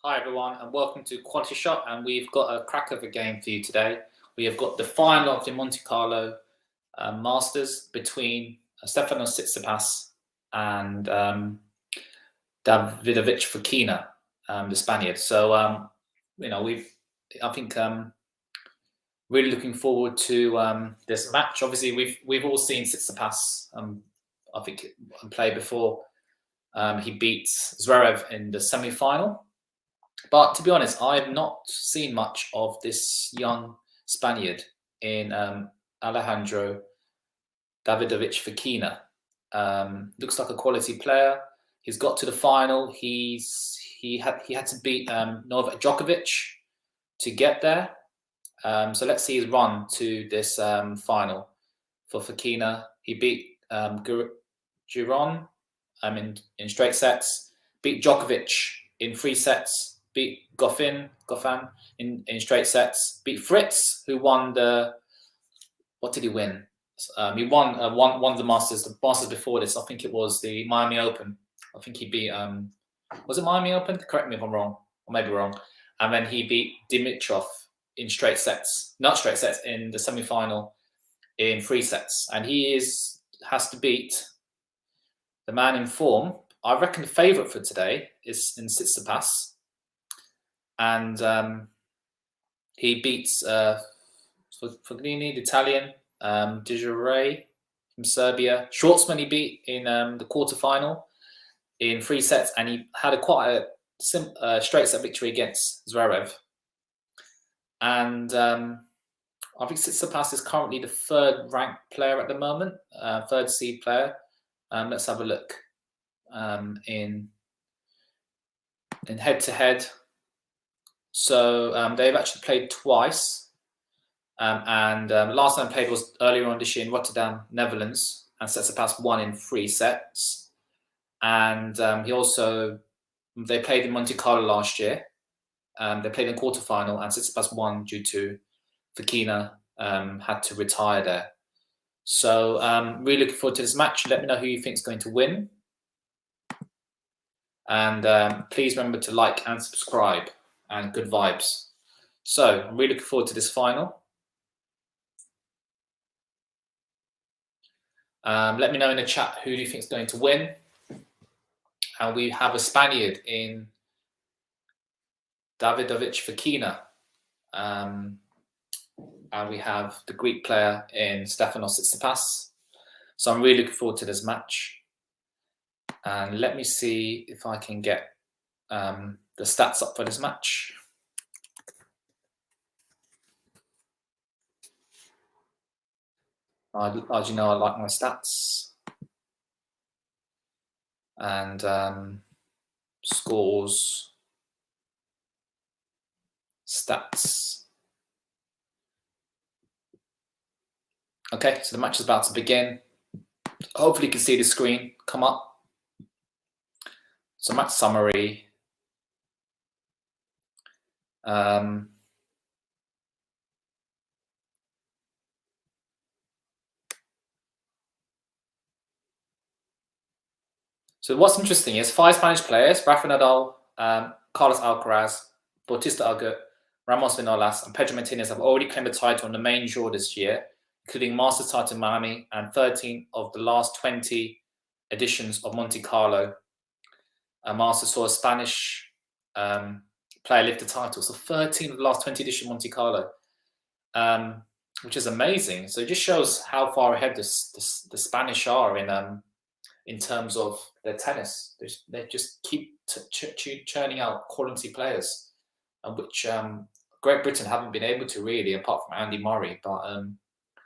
Hi everyone and welcome to Quality Shot, and we've got a crack of a game for you today. We have got the final of the Monte Carlo Masters between Stefanos Tsitsipas and Davidovich Fokina, the Spaniard. So I think really looking forward to this match. Obviously, we've all seen Tsitsipas. I think play before. He beats Zverev in the semi-final. But to be honest, I have not seen much of this young Spaniard in Alejandro Davidovich Fokina. Looks like a quality player. He's got to the final. He had to beat Novak Djokovic to get there. So let's see his run to this final for Fokina. He beat Giron in straight sets. Beat Djokovic in 3 sets. Beat Goffin in straight sets. Beat Fritz, who won the. What did he win? He won the Masters. The Masters before this, I think it was the Miami Open. I think he beat. Was it Miami Open? Correct me if I'm wrong, or maybe wrong. And then he beat Dimitrov in straight sets, not straight sets, in the semi-final in 3 sets. And he has to beat the man in form. I reckon the favourite for today is in Tsitsipas. And he beats Fognini, the Italian, Dijure from Serbia. Schwartzman he beat in the quarterfinal in 3 sets, and he had quite a straight set victory against Zverev. And I think Tsitsipas is currently the 3rd ranked player at the moment, 3rd seed player. Let's have a look in head-to-head. So they've actually played twice, and last time played was earlier on this year in Rotterdam, Netherlands, and Tsitsipas won in 3 sets. And they played in Monte Carlo last year. They played in quarterfinal, and Tsitsipas won due to Fokina had to retire there. So really looking forward to this match. Let me know who you think is going to win, and please remember to like and subscribe. And good vibes. So I'm really looking forward to this final. Let me know in the chat who do you think is going to win. And we have a Spaniard in Davidovich Fokina. And we have the Greek player in Stefanos Tsitsipas. So I'm really looking forward to this match. And let me see if I can get the stats up for this match. As you know, I like my stats. And scores, stats. Okay, so the match is about to begin. Hopefully you can see the screen come up. So match summary. So what's interesting is 5 Spanish players: Rafa Nadal, Carlos Alcaraz, Bautista Agut, Ramos Vinolas, and Pedro Martinez have already claimed a title on the main draw this year, including Masters title in Miami and 13 of the last 20 editions of Monte Carlo. Masters saw a Spanish player lift the title. So 13 of the last 20 editions of Monte Carlo, which is amazing. So it just shows how far ahead the Spanish are in terms of their tennis. They just keep churning out quality players, which Great Britain haven't been able to really, apart from Andy Murray. But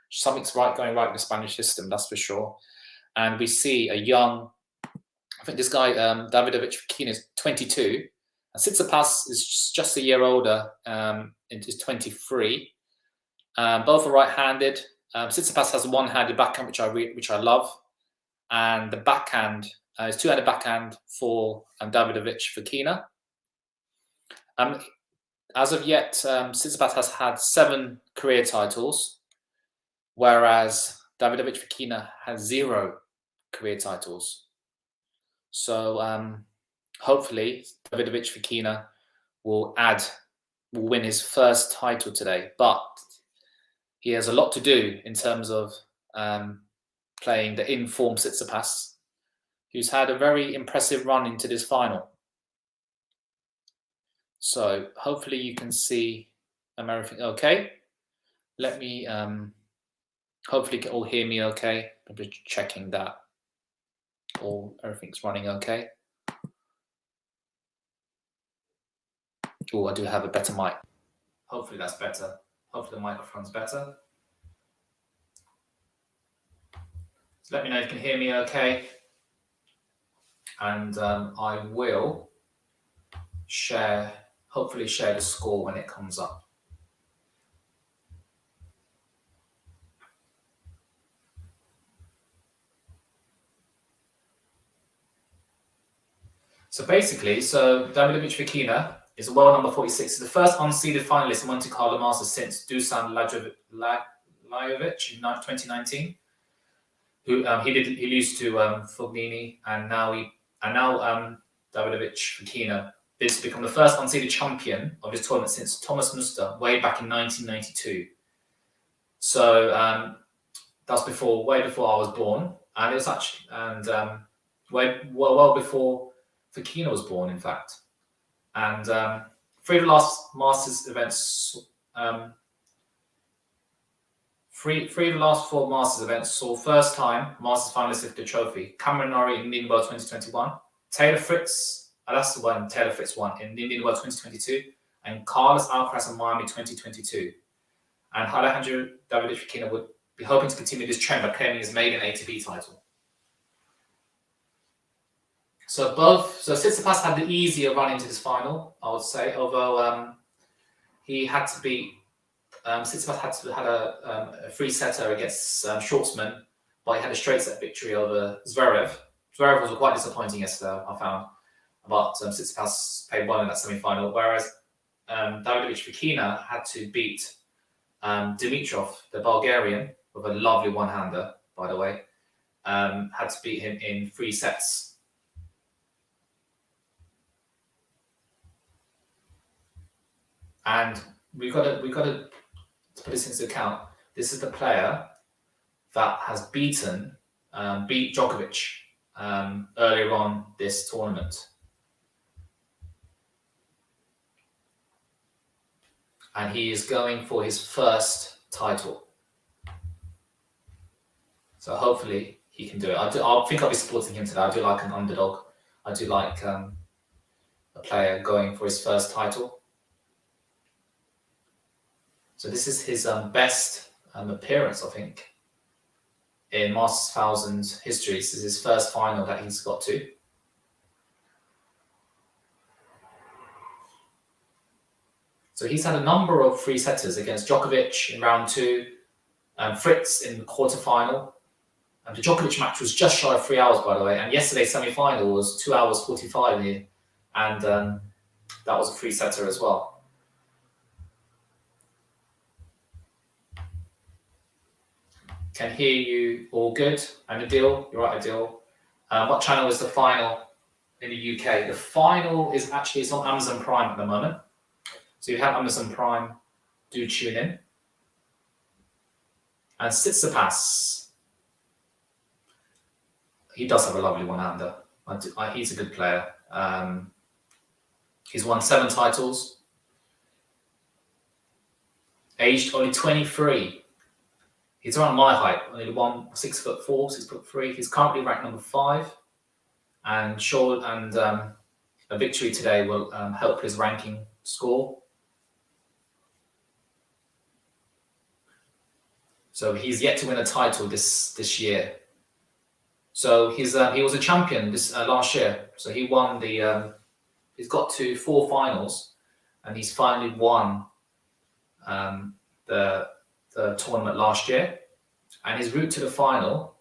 something's going right in the Spanish system, that's for sure. And we see a young, I think this guy, Davidovich Fokina, is 22. And Tsitsipas is just a year older, is 23. Both are right-handed. Tsitsipas has a one-handed backhand, which I love. And the backhand is 2-handed backhand for Davidovich Fokina. As of yet, Tsitsipas has had 7 career titles, whereas Davidovich Fokina has 0 career titles. So hopefully Davidovich Fokina will win his first title today, but he has a lot to do in terms of playing the in-form Tsitsipas, who's had a very impressive run into this final. So hopefully you can see everything okay. Let me, hopefully you can all hear me okay. I'm just checking that everything's running okay. Oh, I do have a better mic. Hopefully that's better. Hopefully the microphone's better. So let me know if you can hear me okay. And I will hopefully share the score when it comes up. So basically, Davidovich Fokina is a world number 46. He's the first unseeded finalist in Monte Carlo Masters since Dusan Lajovic in 2019. Who he lose to Fognini, and now Davidovich Fokina is to become the first unseeded champion of his tournament since Thomas Muster way back in 1992. So that's way before I was born, and it was actually well before Fokina was born, in fact. And three of the last Masters events. Three of the last four Masters events saw first time Masters finalists lift the trophy. Cameron Norrie in Indian World 2021, Taylor Fritz, that's the one Taylor Fritz won in Indian World 2022, and Carlos Alcaraz in Miami 2022. And Alejandro Davidovich Fokina would be hoping to continue this trend by claiming his maiden ATP title. So Tsitsipas had the easier run into this final, I would say, although he had to beat. Tsitsipas had a free setter against Schwartzman, but he had a straight set victory over Zverev. Zverev was quite disappointing yesterday, I found, but Tsitsipas played well in that semi-final, whereas Davidovich Fokina had to beat Dimitrov, the Bulgarian, with a lovely one-hander, by the way, had to beat him in 3 sets. And we got to put this into account. This is the player that has beat Djokovic earlier on this tournament. And he is going for his first title. So hopefully he can do it. I think I'll be supporting him today. I do like an underdog. I do like a player going for his first title. So this is his best appearance, I think, in Masters 1000 history. This is his first final that he's got to. So he's had a number of free setters against Djokovic in round 2, Fritz in the quarterfinal. The Djokovic match was just shy of 3 hours, by the way. And yesterday's semi-final was 2 hours 45 here, and that was a free setter as well. Can hear you all good. And Adil, you're right, Adil. What channel is the final in the UK? The final is actually, it's on Amazon Prime at the moment. So if you have Amazon Prime, do tune in. And Tsitsipas, he does have a lovely one-hander. He's a good player. He's won 7 titles. Aged only 23. He's around my height, only 6'4", 6'3". He's currently ranked number 5, and a victory today will help his ranking score. So he's yet to win a title this year. So he was a champion this last year. So he won he's got to 4 finals, and he's finally won the tournament last year. And his route to the final,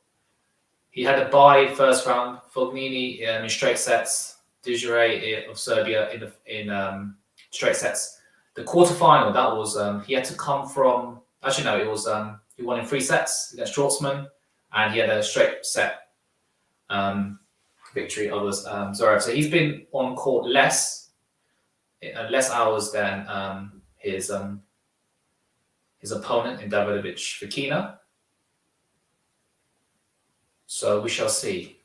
he had a bye first round. Fognini in straight sets, Dijere of Serbia in straight sets. The quarterfinal, that was he had to come from. Actually, no, it was he won in 3 sets against Schwartzman, and he had a straight set victory over Zverev. So he's been on court less less hours than his opponent in Davidovich Fokina. So we shall see.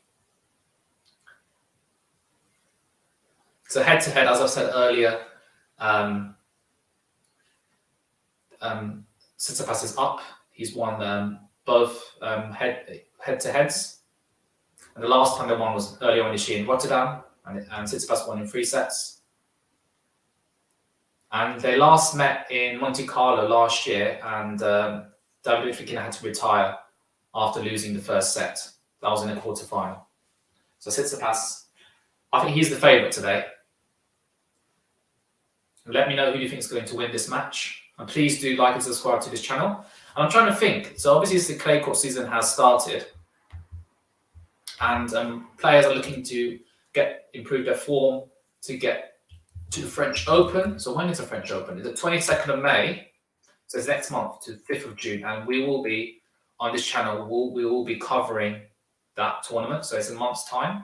So head-to-head, as I said earlier, Tsitsipas is up. He's won both head-to-heads. And the last time they won was earlier on this year in Rotterdam, and Tsitsipas won in 3 sets. And they last met in Monte Carlo last year, and Davidovich Fokina had to retire after losing the first set. That was in the quarterfinal. So Tsitsipas, I think he's the favourite today. Let me know who you think is going to win this match. And please do like and subscribe to this channel. And I'm trying to think. So obviously the clay court season has started. And players are looking to improve their form to get to the French Open. So when is the French Open? It's the 22nd of May. So it's next month to 5th of June. And we will be, on this channel, we will be covering that tournament. So it's a month's time.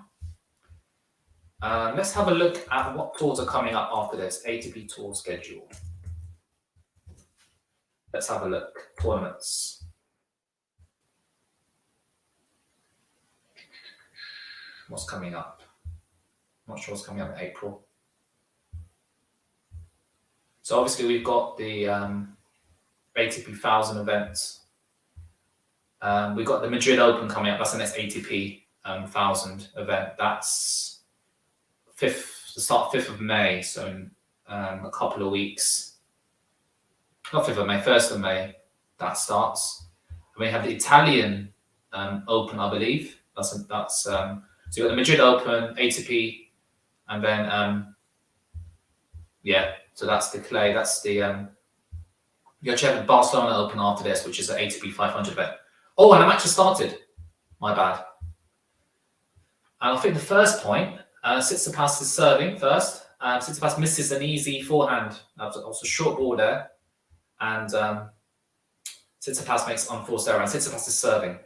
Let's have a look at what tours are coming up after this. ATP tour schedule. Let's have a look. Tournaments. What's coming up? Not sure what's coming up in April. So obviously we've got the ATP 1000 events. We've got the Madrid Open coming up. That's the next ATP 1000 event. That's the start 5th of May, so in a couple of weeks. Not 5th of May, 1st of May, that starts. And we have the Italian Open, I believe. So you've got the Madrid Open, ATP, and then so that's the clay. That's the you actually have the Barcelona Open after this, which is an ATP 500 event. Oh, and the match has started. My bad. And I think the first point. Tsitsipas is serving first. Tsitsipas misses an easy forehand. That was a short ball there. And Tsitsipas makes unforced error. And Tsitsipas is serving.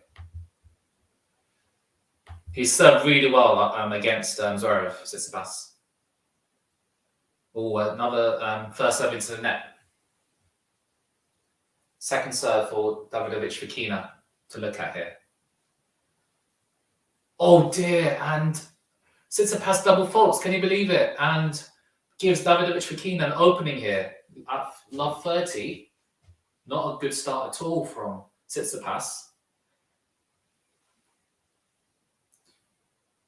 He's served really well against Zverev, Tsitsipas. Oh, another first serve into the net. Second serve for Davidovich Fokina to look at here. Oh dear, and Tsitsipas double faults, can you believe it? And gives Davidovich Fokina an opening here. At love 30, not a good start at all from Tsitsipas.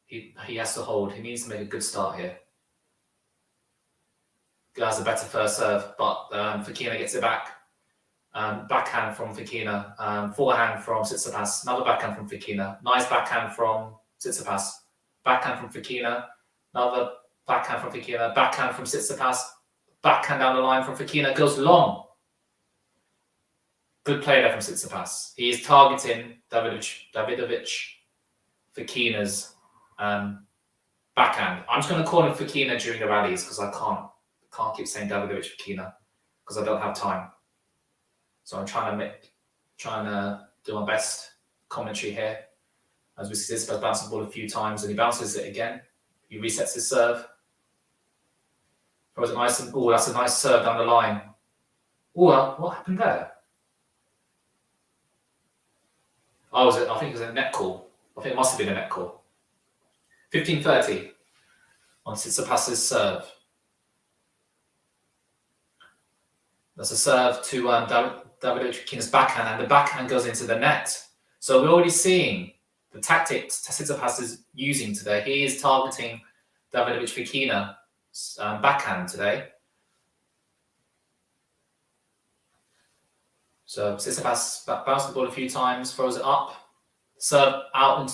He has to hold. He needs to make a good start here. He has a better first serve, but Fokina gets it back. Backhand from Fokina. Forehand from Tsitsipas. Another backhand from Fokina. Nice backhand from Tsitsipas. Backhand from Fokina, another backhand from Fokina, backhand from Tsitsipas, backhand down the line from Fokina, goes long. Good play there from Tsitsipas. He is targeting Davidovich Fokina's backhand. I'm just going to call him Fokina during the rallies because I can't keep saying Davidovich Fokina because I don't have time. So I'm trying to do my best commentary here. As we see, Tsitsipas bounces the ball a few times and he bounces it again. He resets his serve. That's a nice serve down the line. Oh, what happened there? Oh, I think it was a net call. I think it must have been a net call. 15:30 on Tsitsipas's serve. That's a serve to Davidovich Fokina's backhand, and the backhand goes into the net. So we're already seeing the tactics Tsitsipas is using today. He is targeting Davidovich Fokina's backhand today. So Tsitsipas bounces the ball a few times, throws it up, serve out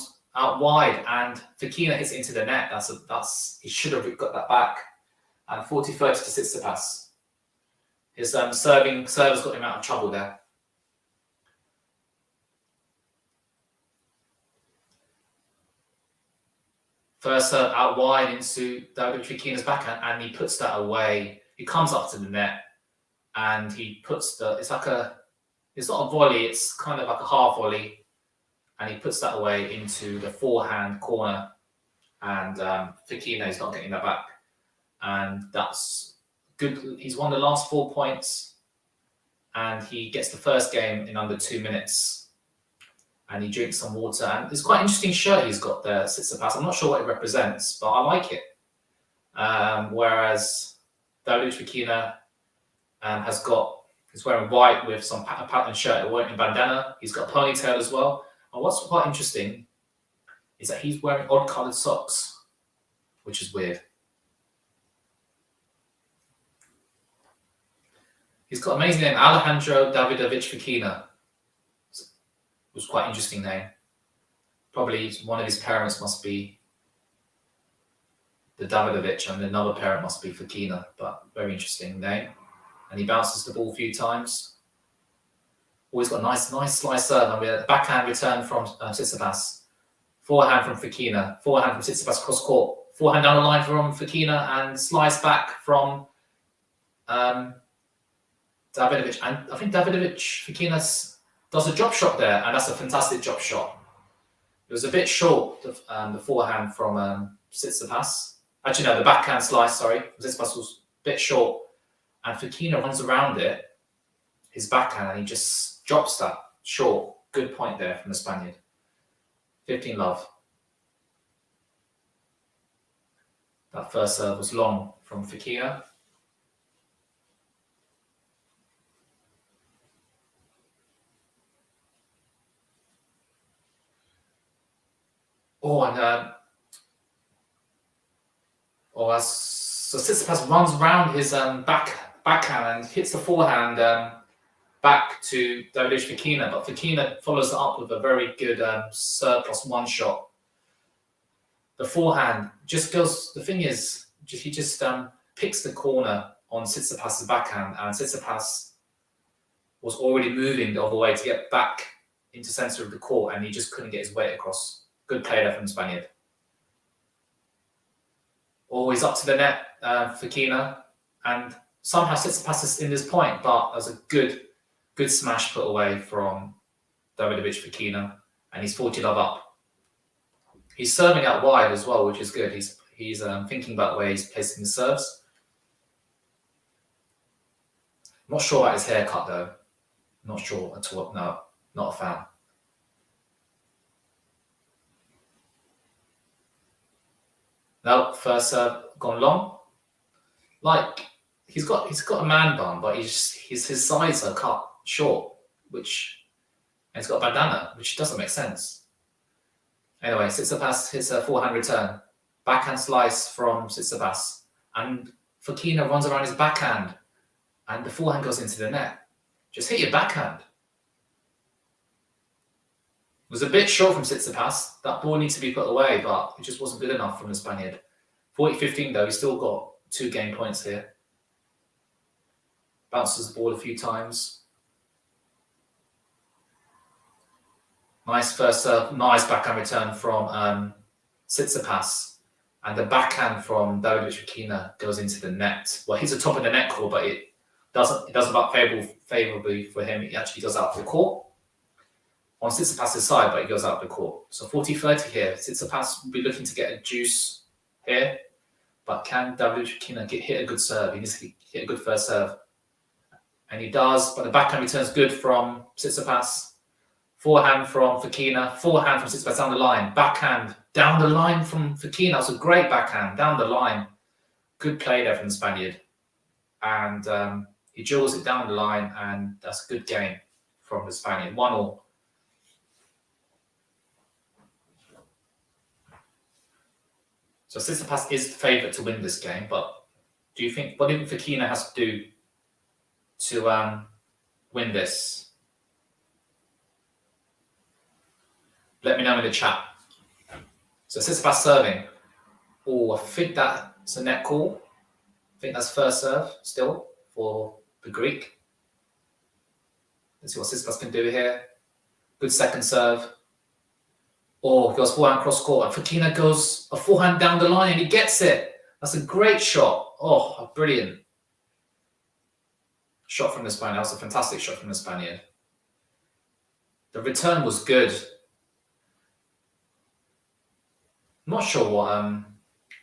wide, and Fokina hits it into the net. He should have got that back. And 40-30 to Tsitsipas. His serve has got him out of trouble there. First serve out wide into Davidovich Fokina's backhand, and he puts that away. He comes up to the net, and he puts it's not a volley, it's kind of like a half volley, and he puts that away into the forehand corner, and Fokina is not getting that back. And that's good. He's won the last 4 points, and he gets the first game in under 2 minutes. And he drinks some water. And it's quite an interesting shirt he's got there, Tsitsipas. I'm not sure what it represents, but I like it. Whereas Davidovich Fokina he's wearing white with some pattern shirt, wearing a bandana. He's got a ponytail as well. And what's quite interesting is that he's wearing odd coloured socks, which is weird. He's got an amazing name, Alejandro Davidovich Fokina. It was quite an interesting name. Probably one of his parents must be the Davidovich and another parent must be Fokina, but very interesting name. And he bounces the ball a few times. Always got a nice slice serve. And we had a backhand return from Tsitsipas. Forehand from Fokina. Forehand from Tsitsipas cross court. Forehand down the line from Fokina and slice back from Davidovich. And I think Davidovich Fokina does a drop shot there, and that's a fantastic drop shot. It was a bit short, the forehand from Tsitsipas. Actually, no, the backhand slice, sorry. Tsitsipas was a bit short. And Fokina runs around it, his backhand, and he just drops that short. Good point there from the Spaniard. 15 love. That first serve was long from Fokina. So Tsitsipas runs around his backhand and hits the forehand back to Davidovich Fokina, but Fokina follows it up with a very good serve +1 shot. The forehand just goes. The thing is, he just picks the corner on Tsitsipas's backhand, and Tsitsipas was already moving the other way to get back into centre of the court, and he just couldn't get his weight across. Good play there from the Spaniard. Always up to the net, Fokina, and somehow Tsitsipas is in this point, but there's a good smash put away from Davidovich Fokina, and he's 40 love up. He's serving out wide as well, which is good. He's thinking about where he's placing the serves. Not sure about his haircut though. Not sure at all. No, not a fan. No, first serve gone long. Like he's got a man bun, but his sides are cut short, and he's got a bandana, which doesn't make sense. Anyway, Tsitsipas hits a forehand return, backhand slice from Tsitsipas, and Fokina runs around his backhand, and the forehand goes into the net. Just hit your backhand. It was a bit short from Tsitsipas. That ball needs to be put away, but it just wasn't good enough from the Spaniard. 40-15 though, he's still got 2 game points here. Bounces the ball a few times. Nice first serve, nice backhand return from Tsitsipas. And the backhand from Davidovich Fokina goes into the net. Well, he's atop of the net court, but it doesn't about favourably for him. He actually goes out of the court. On Tsitsipas' side, but he goes out of the court. So 40-30 here. Tsitsipas will be looking to get a juice here, but can Davidovich Fokina hit a good serve? He needs to hit a good first serve. And he does, but the backhand returns good from Tsitsipas. Forehand from Fokina. Forehand from Tsitsipas down the line. Backhand down the line from Fokina. That was a great backhand down the line. Good play there from the Spaniard. And he drills it down the line, and that's a good game from the Spaniard. 1-1. So Tsitsipas is the favourite to win this game, but what do you think Fokina has to do to win this? Let me know in the chat. So Tsitsipas serving. Oh, I think that's a net call. I think that's first serve still for the Greek. Let's see what Tsitsipas can do here. Good second serve. Oh, he goes forehand cross court, and Fokina goes a forehand down the line, and he gets it. That's a great shot. Oh, brilliant shot from the Spaniard. That was a fantastic shot from the Spaniard. The return was good. I'm not sure what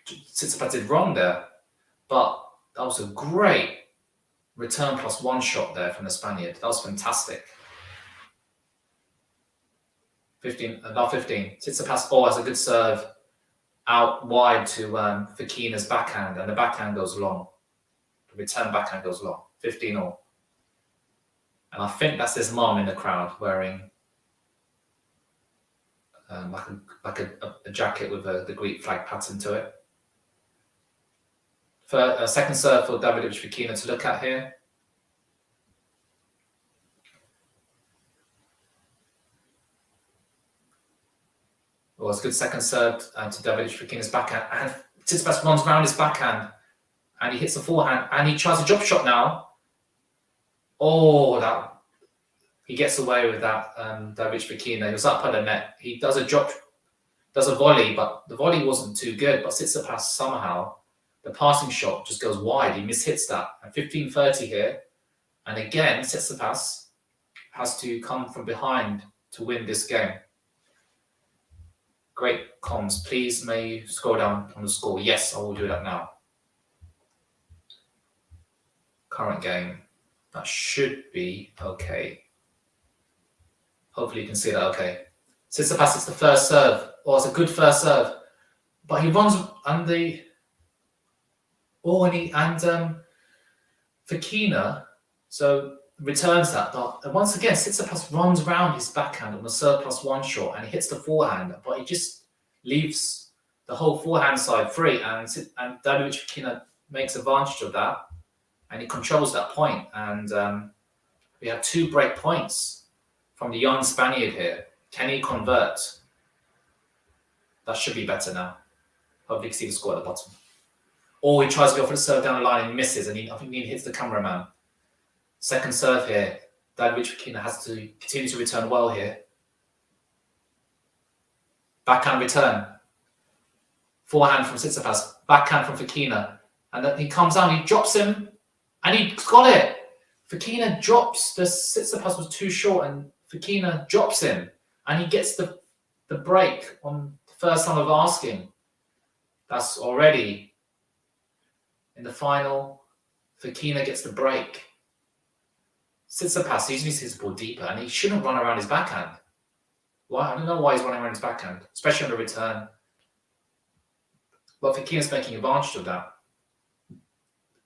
Tsitsipas did wrong there, but That was a great return +1 shot there from the Spaniard. That was fantastic. 15, about 15. Tsitsipas, has a good serve out wide to Fokina's backhand, and the backhand goes long. The return backhand goes long. 15-all. And I think that's his mom in the crowd wearing like a jacket with the Greek flag pattern to it. For second serve for Davidovich Fokina to look at here. Well, it's a good second serve to Davidovich Fokina's backhand. And Tsitsipas runs around his backhand and he hits the forehand and he tries a drop shot now. Oh, he gets away with that, Davidovich Fokina. He was up at the net. He does a volley, but the volley wasn't too good. But Tsitsipas somehow, the passing shot just goes wide. He mishits that. At 15-30 here. And again, Tsitsipas has to come from behind to win this game. Great comms. Please, may you scroll down on the score? Yes, I will do that now. Current game. That should be okay. Hopefully you can see that okay. Tsitsipas, it's the first serve. Oh, it's a good first serve. But he runs and Fokina, so returns that. But once again, Tsitsipas runs around his backhand on the serve +1 shot and he hits the forehand, but he just leaves the whole forehand side free. And Davidovich Fokina makes advantage of that and he controls that point. And we have 2 break points from the young Spaniard here. Can he convert? That should be better now. Hopefully you can see the score at the bottom. Or he tries to go for the serve down the line and misses, and I think he hits the cameraman. Second serve here. Davidovich Fokina has to continue to return well here. Backhand return. Forehand from Tsitsipas. Backhand from Fokina. And then he comes down, he drops him, and he got it. Fokina drops, the Tsitsipas was too short, and Fokina drops him, and he gets the break on the first time of asking. That's already in the final. Fokina gets the break. Tsitsipas usually sees the ball deeper, and he shouldn't run around his backhand. Why? I don't know why he's running around his backhand, especially on the return. But Fokina's making advantage of that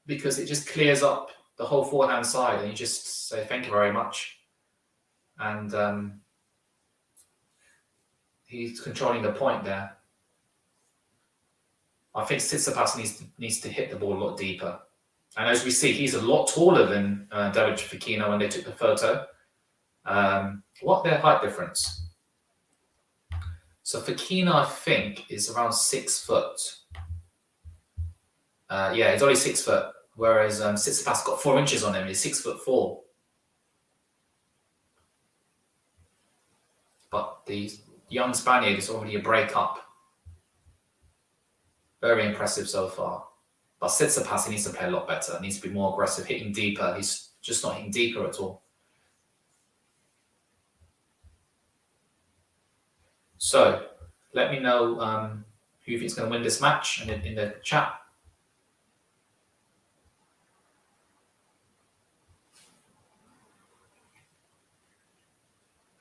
because it just clears up the whole forehand side, and you just say thank you very much. And he's controlling the point there. I think Tsitsipas needs to hit the ball a lot deeper. And as we see, he's a lot taller than Davidovich Fokina when they took the photo. What's their height difference? So Fokina, I think, is around 6 foot. Yeah, he's only 6 foot, whereas Tsitsipas got 4 inches on him. He's 6'4". But the young Spaniard is already a break up. Very impressive so far. But Tsitsipas, he needs to play a lot better. He needs to be more aggressive, hitting deeper. He's just not hitting deeper at all. So, let me know who you think is going to win this match in the chat.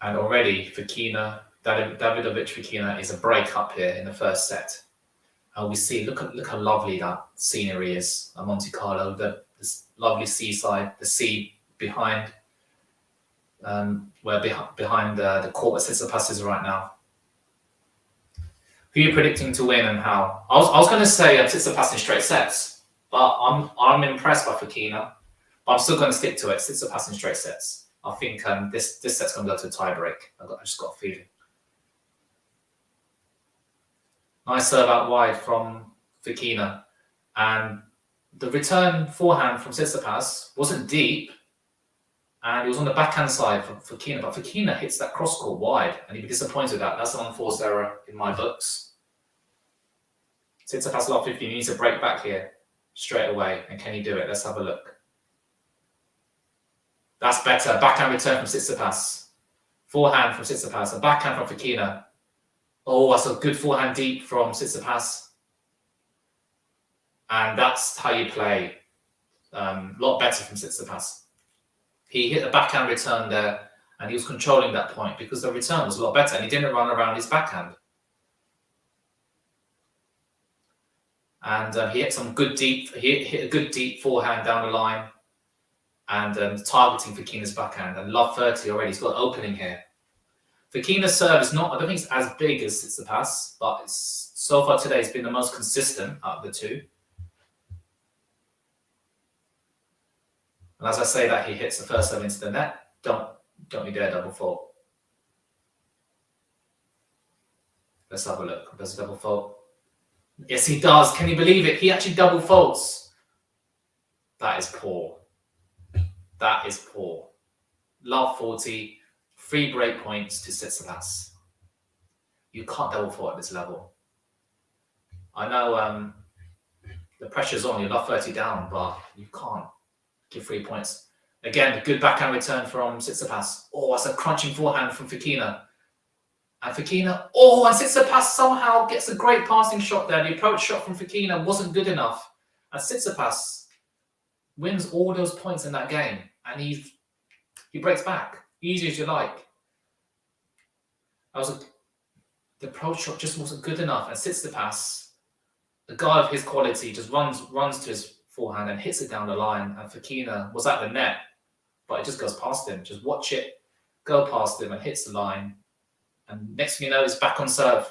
And already, Davidovich Fokina is a break up here in the first set. And we see, look how lovely that scenery is at Monte Carlo. This lovely seaside, the sea behind, behind the court where Tsitsipas is right now. Who are you predicting to win and how? I was going to say Tsitsipas in straight sets, but I'm impressed by Fokina. But I'm still going to stick to it. Tsitsipas in straight sets. I think this set's going to go to a tie break. I just got a feeling. Nice serve out wide from Fokina. And the return forehand from Tsitsipas wasn't deep. And it was on the backhand side from Fokina. But Fokina hits that cross court wide. And he'd be disappointed with that. That's an unforced error in my books. Tsitsipas lost 15. He needs to break back here straight away. And can he do it? Let's have a look. That's better. Backhand return from Tsitsipas. Forehand from Tsitsipas. A backhand from Fokina. Oh, that's a good forehand deep from Tsitsipas. And that's how you play. lot better from Tsitsipas. He hit a backhand return there, and he was controlling that point because the return was a lot better, and he didn't run around his backhand. And he hit some good deep. He hit a good deep forehand down the line, and targeting Fokina's backhand. And love 30 already. He's got an opening here. Fokina's serve is not. I don't think it's as big as Tsitsipas, but it's, so far today it's been the most consistent out of the two. And as I say that, he hits the first serve into the net. Don't you dare double fault. Let's have a look. Does he double fault? Yes, he does. Can you believe it? He actually double faults. That is poor. That is poor. Love 40, 3 break points to Tsitsipas. You can't double fault at this level. I know the pressure's on. You love 30 down, but you can't give 3 points. Again, good backhand return from Tsitsipas. Oh, that's a crunching forehand from Fokina. And Fokina, oh, and Tsitsipas somehow gets a great passing shot there. The approach shot from Fokina wasn't good enough. And Tsitsipas wins all those points in that game. And he breaks back. Easy as you like. The approach shot just wasn't good enough. And Tsitsipas, the guy of his quality, just runs to his forehand and hits it down the line. And Fokina was at the net, but it just goes past him. Just watch it go past him and hits the line. And next thing you know, it's back on serve.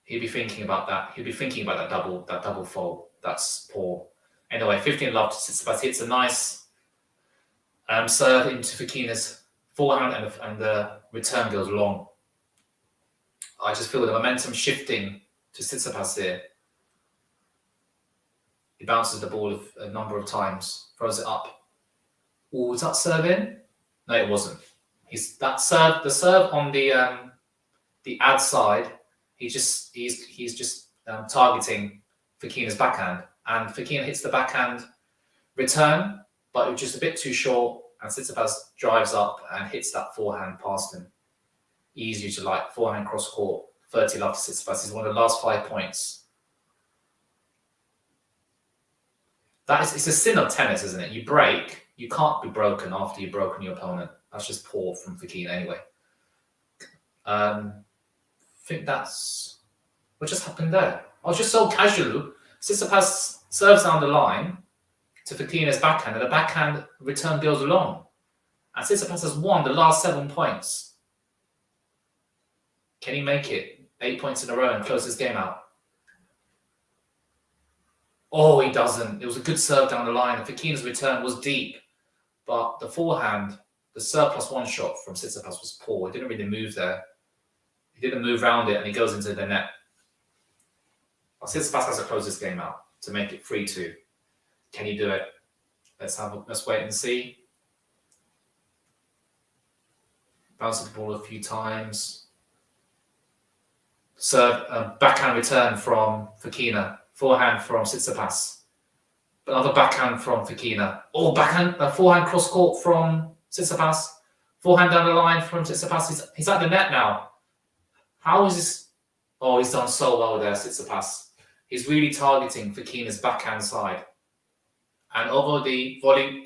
He'll be thinking about that. He'll be thinking about that double fault. That's poor. Anyway, 15 love to Tsitsipas. Hits a nice serve into Fokina's forehand, and the return goes long. I just feel the momentum shifting to Tsitsipas here. He bounces the ball a number of times, throws it up. Oh, was that serve in? No, it wasn't. The serve on the ad side. He's just targeting Fokina's backhand, and Fokina hits the backhand return, but it was just a bit too short. And Tsitsipas drives up and hits that forehand past him. Easy to like. Forehand cross court. 30 love to Tsitsipas. He's won the last 5 points. It's a sin of tennis, isn't it? You break. You can't be broken after you've broken your opponent. That's just poor from Fokina anyway. I think that's what just happened there. I was just so casual. Tsitsipas serves down the line to Fokina's backhand, and the backhand return goes long. And Tsitsipas has won the last 7 points. Can he make it 8 points in a row and close this game out? Oh, he doesn't. It was a good serve down the line. Fokina's return was deep, but the forehand, the serve +1 shot from Tsitsipas was poor. He didn't really move there. He didn't move around it, and he goes into the net. Well, Tsitsipas has to close this game out to make it 3-2. Can he do it? Let's wait and see. Bounce the ball a few times. Serve, backhand return from Fokina. Forehand from Tsitsipas. Another backhand from Fokina. Oh, backhand, forehand cross court from Tsitsipas. Forehand down the line from Tsitsipas. He's at the net now. How is this? Oh, he's done so well there, Tsitsipas. He's really targeting Fokina's backhand side. And although the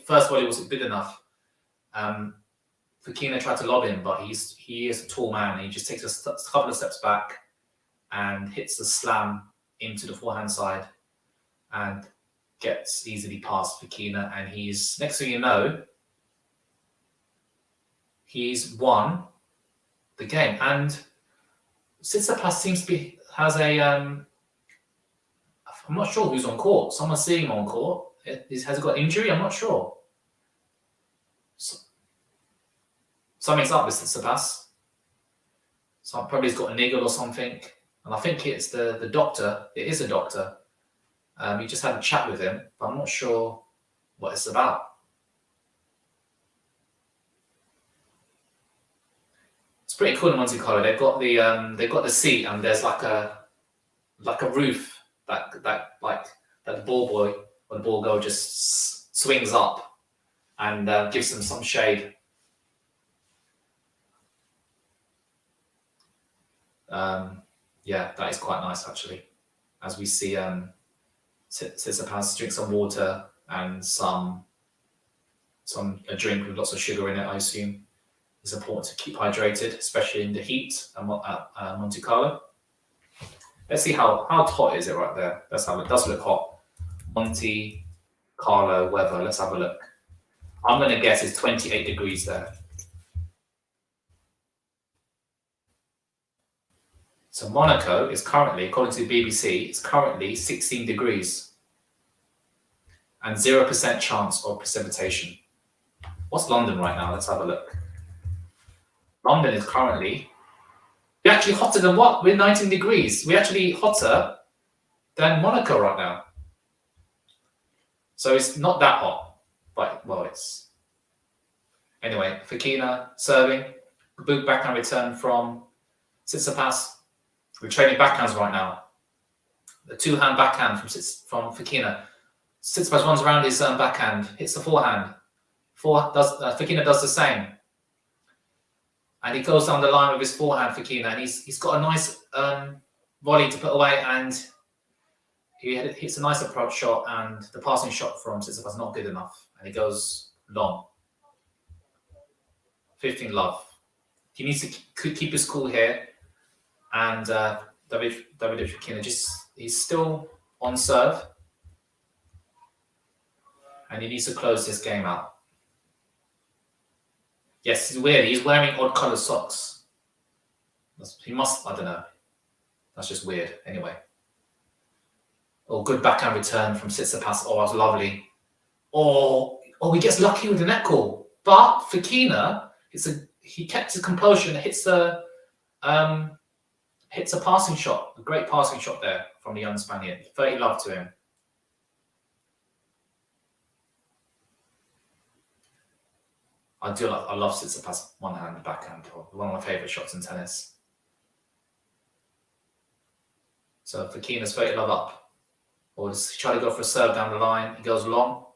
first volley wasn't good enough, Fokina tried to lob him, but he is a tall man. He just takes a couple of steps back and hits the slam into the forehand side and gets easily past Fokina. And he's, next thing you know, he's won the game. And Tsitsipas seems to has a, I'm not sure who's on court. Someone's seeing him on court. Has he got injury? I'm not sure. Something's up with Tsitsipas. Probably he's got a niggle or something. And I think it's the doctor. It is a doctor. You just had a chat with him, but I'm not sure what it's about. It's pretty cool in Monte Carlo. They've got the seat, and there's like a roof that the ball boy or the ball girl just swings up and gives them some shade. Yeah, that is quite nice actually. As we see Tsitsipas drink some water and a drink with lots of sugar in it, I assume. It's important to keep hydrated, especially in the heat at Monte Carlo. Let's see how hot is it right there. Let's have it. It does look hot. Monte Carlo weather. Let's have a look. I'm going to guess it's 28 degrees there. So Monaco is currently, according to the BBC, it's currently 16 degrees and 0% chance of precipitation. What's London right now? Let's have a look. London is currently, we're actually hotter than what? We're 19 degrees. We're actually hotter than Monaco right now. So it's not that hot, but well, it's... Anyway, Fokina serving, good backhand return from Tsitsipas. We're training backhands right now. The two-hand backhand from Fokina. Tsitsipas runs around his backhand, hits the forehand. Fokina does the same. And he goes down the line with his forehand, Fokina, and he's got a nice volley to put away, and he hits a nice approach shot, and the passing shot from Tsitsipas is not good enough, and he goes long. 15 love. He needs to keep his cool here, and Davidovich Fokina he's still on serve, and he needs to close this game out. Yes, it's weird. He's wearing odd coloured socks. He must, I don't know. That's just weird. Anyway. Oh, good backhand return from Tsitsipas. Oh, that's lovely. Oh, he gets lucky with the net call. But Fokina, he kept his composure and hits a passing shot. A great passing shot there from the young Spaniard. 30 love to him. I love Tsitsipas one-hand backhand. One of my favourite shots in tennis. So Fokina's 30 love up. Or does he try to go for a serve down the line? He goes long.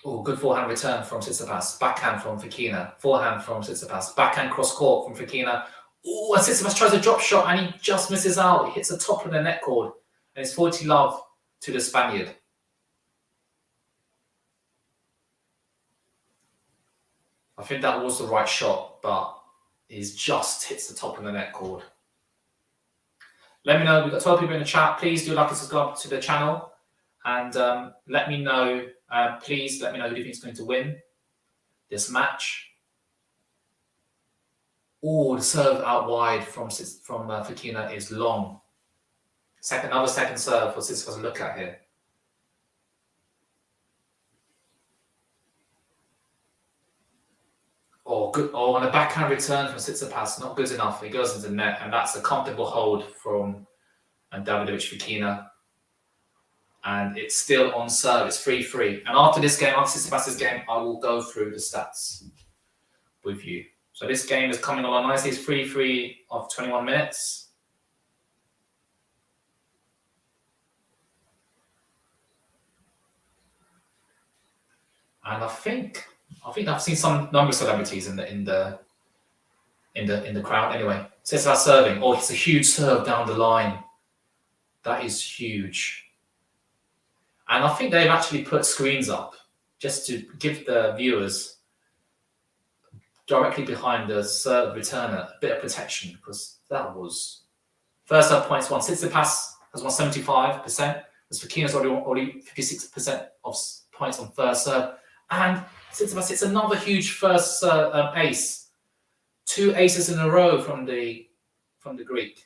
Oh, good forehand return from Tsitsipas. Backhand from Fokina. Forehand from Tsitsipas. Backhand cross court from Fokina. Oh, and Tsitsipas tries a drop shot and he just misses out. He hits the top of the net cord. And it's 40 love to the Spaniard. I think that was the right shot, but he's just hits the top of the net cord. Let me know. We've got 12 people in the chat. Please do like and subscribe to the channel. And let me know, please let me know who you think is going to win this match. Oh, the serve out wide from Fokina is long. Another second serve for Tsitsipas to look at here. Oh, good. Oh, and a backhand return from Tsitsipas, not good enough. He goes into the net, and that's a comfortable hold from Davidovich Fokina. And it's still on serve. It's 3-3. And after this game, after Tsitsipas' game, I will go through the stats with you. So this game is coming along nicely. It's 3-3 of 21 minutes. And I think I've seen some number of celebrities in the crowd. Anyway, Tsitsipas serving. Oh, it's a huge serve down the line. That is huge. And I think they've actually put screens up just to give the viewers directly behind the serve returner a bit of protection, because that was first serve points won. Tsitsipas has won 75%. As Fokina's already 56% of points on first serve. And Tsitsipas hits another huge first ace. 2 aces in a row from the Greek.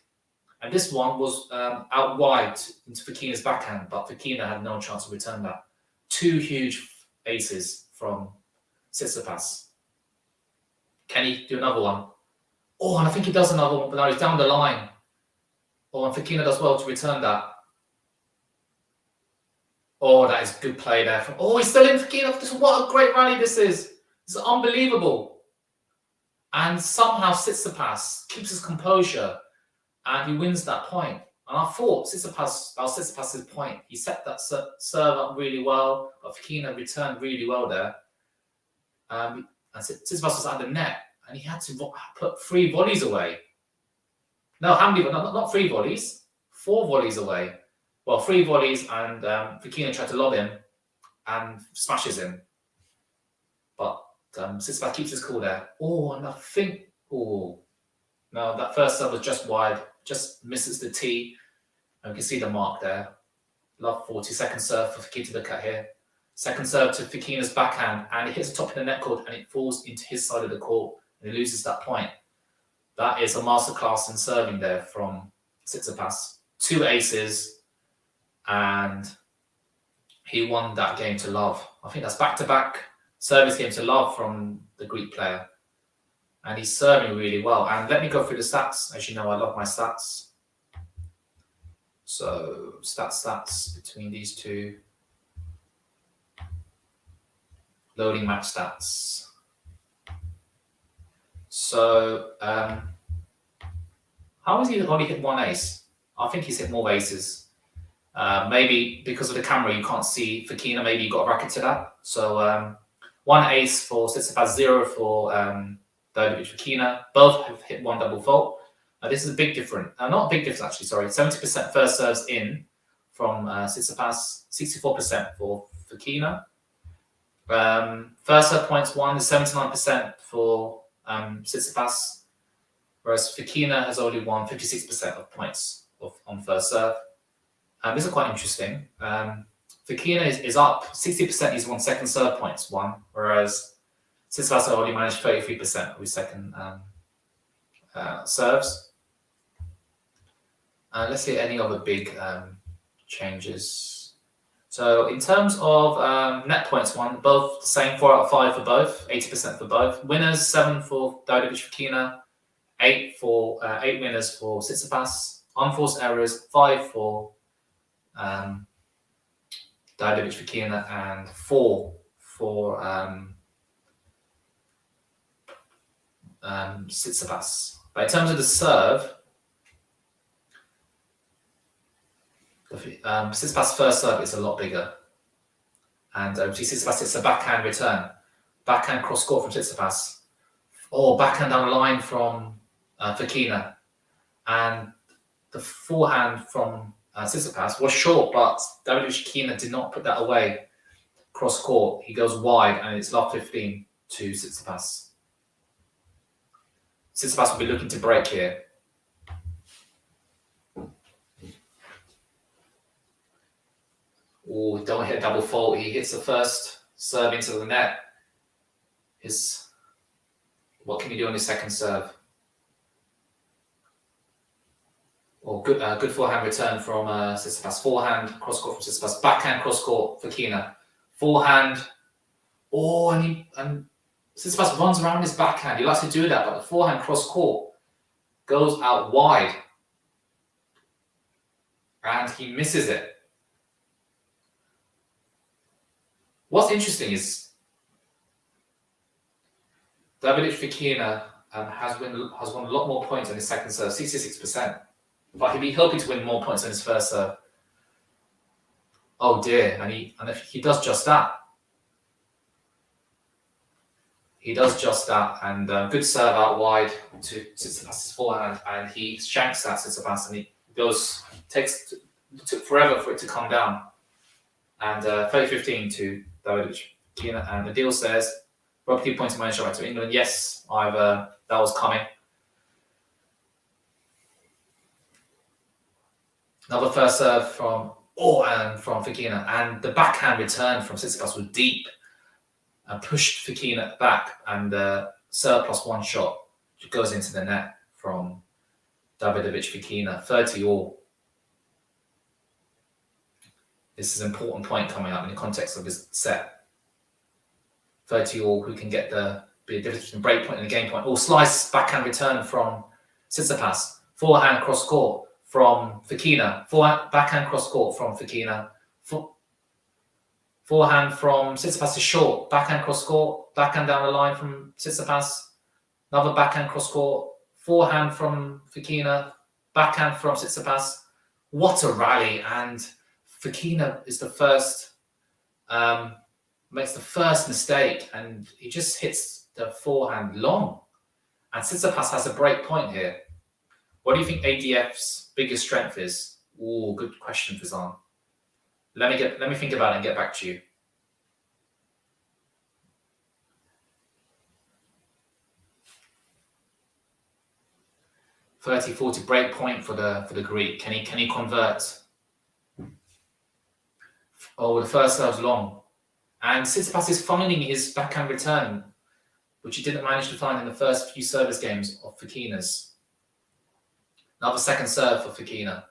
And this one was out wide into Fokina's backhand, but Fokina had no chance to return that. 2 huge aces from Tsitsipas. Can he do another one? Oh, and I think he does another one, but now he's down the line. Oh, and Fokina does well to return that. Oh, that is good play there. Oh, he's still in Fokina. What a great rally this is. This is unbelievable. And somehow Tsitsipas keeps his composure and he wins that point. And I thought that was Tsitsipas' point. He set that serve up really well, but Fokina returned really well there. and Tsitsipas was at the net, and he had to put 3 volleys away. No, how many? Not 3 volleys, 4 volleys away. Well, 3 volleys, and Fokina tried to lob him and smashes him. But Tsitsipas keeps his cool there. Oh, and I think, no, that first serve was just wide, just misses the tee. And we can see the mark there. Love 40. Second serve for Fokina to look at here. Second serve to Fokina's backhand, and it hits the top of the net cord, and it falls into his side of the court, and he loses that point. That is a masterclass in serving there from Tsitsipas. 2 aces, and he won that game to love. I think that's back-to-back service game to love from the Greek player. And he's serving really well. And let me go through the stats. As you know, I love my stats. So stats between these two. Loading match stats. So how has he only hit 1 ace? I think he's hit more aces. Maybe because of the camera you can't see Fokina. Maybe you got a bracket to that. So 1 ace for Tsitsipas, 0 for Davidovich Fokina. Both have hit 1 double fault. This is a big difference. Not a big difference, actually, sorry. 70% first serves in from Tsitsipas, 64% for Fokina. First serve points won is 79% for Tsitsipas, whereas Fokina has only won 56% of points on first serve. This is quite interesting. Fokina is up 60%. He's won second serve points won, whereas Tsitsipas only managed 33% of his second serves. Let's see any other big changes. So in terms of net points won, both the same, 4 out of 5 for both, 80% for both. Winners, 7 for Davidovich Fokina, 8 winners for Tsitsipas. Unforced errors, 5 for Davidovich Fokina and 4 for Tsitsipas. But in terms of the serve, Tsitsipas' first serve is a lot bigger. And Tsitsipas, it's a backhand return. Backhand cross court from Tsitsipas. Or backhand down the line from Fokina. And the forehand from Tsitsipas was short, but Davidovich Fokina did not put that away. Cross court, he goes wide, and it's love 15 to Tsitsipas. Tsitsipas will be looking to break here. Oh, don't hit a double fault. He hits the first serve into the net. What can he do on his second serve? Or good forehand return from Tsitsipas. Forehand cross court from Tsitsipas. Backhand cross court for Fokina. Forehand. Oh, and Tsitsipas runs around his backhand. He likes to do that, but the forehand cross court goes out wide, and he misses it. What's interesting is Davidovich Fokina has won a lot more points on his second serve, 66%. But he'd be hoping to win more points on his first serve. Oh dear, and if he does just that. He does just that, and good serve out wide to Tsitsipas' forehand, and he shanks that Tsitsipas, and he took forever for it to come down. And 30-15 to Davidovich Fokina, and the deal says, property points in my shot back to England. Yes, that was coming. Another first serve from Fokina, and the backhand return from Tsitsipas was deep and pushed Fokina back, and serve plus 1 shot which goes into the net from Davidovich Fokina, 30-all. This is an important point coming up in the context of this set. 30-all, who can get be a difference between break point and a game point. Or slice backhand return from Tsitsipas. Forehand cross court from Fokina. Backhand cross court from Fokina. Forehand from Tsitsipas is short. Backhand cross court. Backhand down the line from Tsitsipas. Another backhand cross court. Forehand from Fokina. Backhand from Tsitsipas. What a rally! And Fokina is makes the first mistake, and he just hits the forehand long. And Tsitsipas has a break point here. What do you think ADF's biggest strength is? Oh, good question, Fizan. Let me think about it and get back to you. $30-40 break point for the Greek. Can he convert? Oh, the first serve's long. And Tsitsipas is finding his backhand return, which he didn't manage to find in the first few service games of Fokina's. Another second serve for Fokina.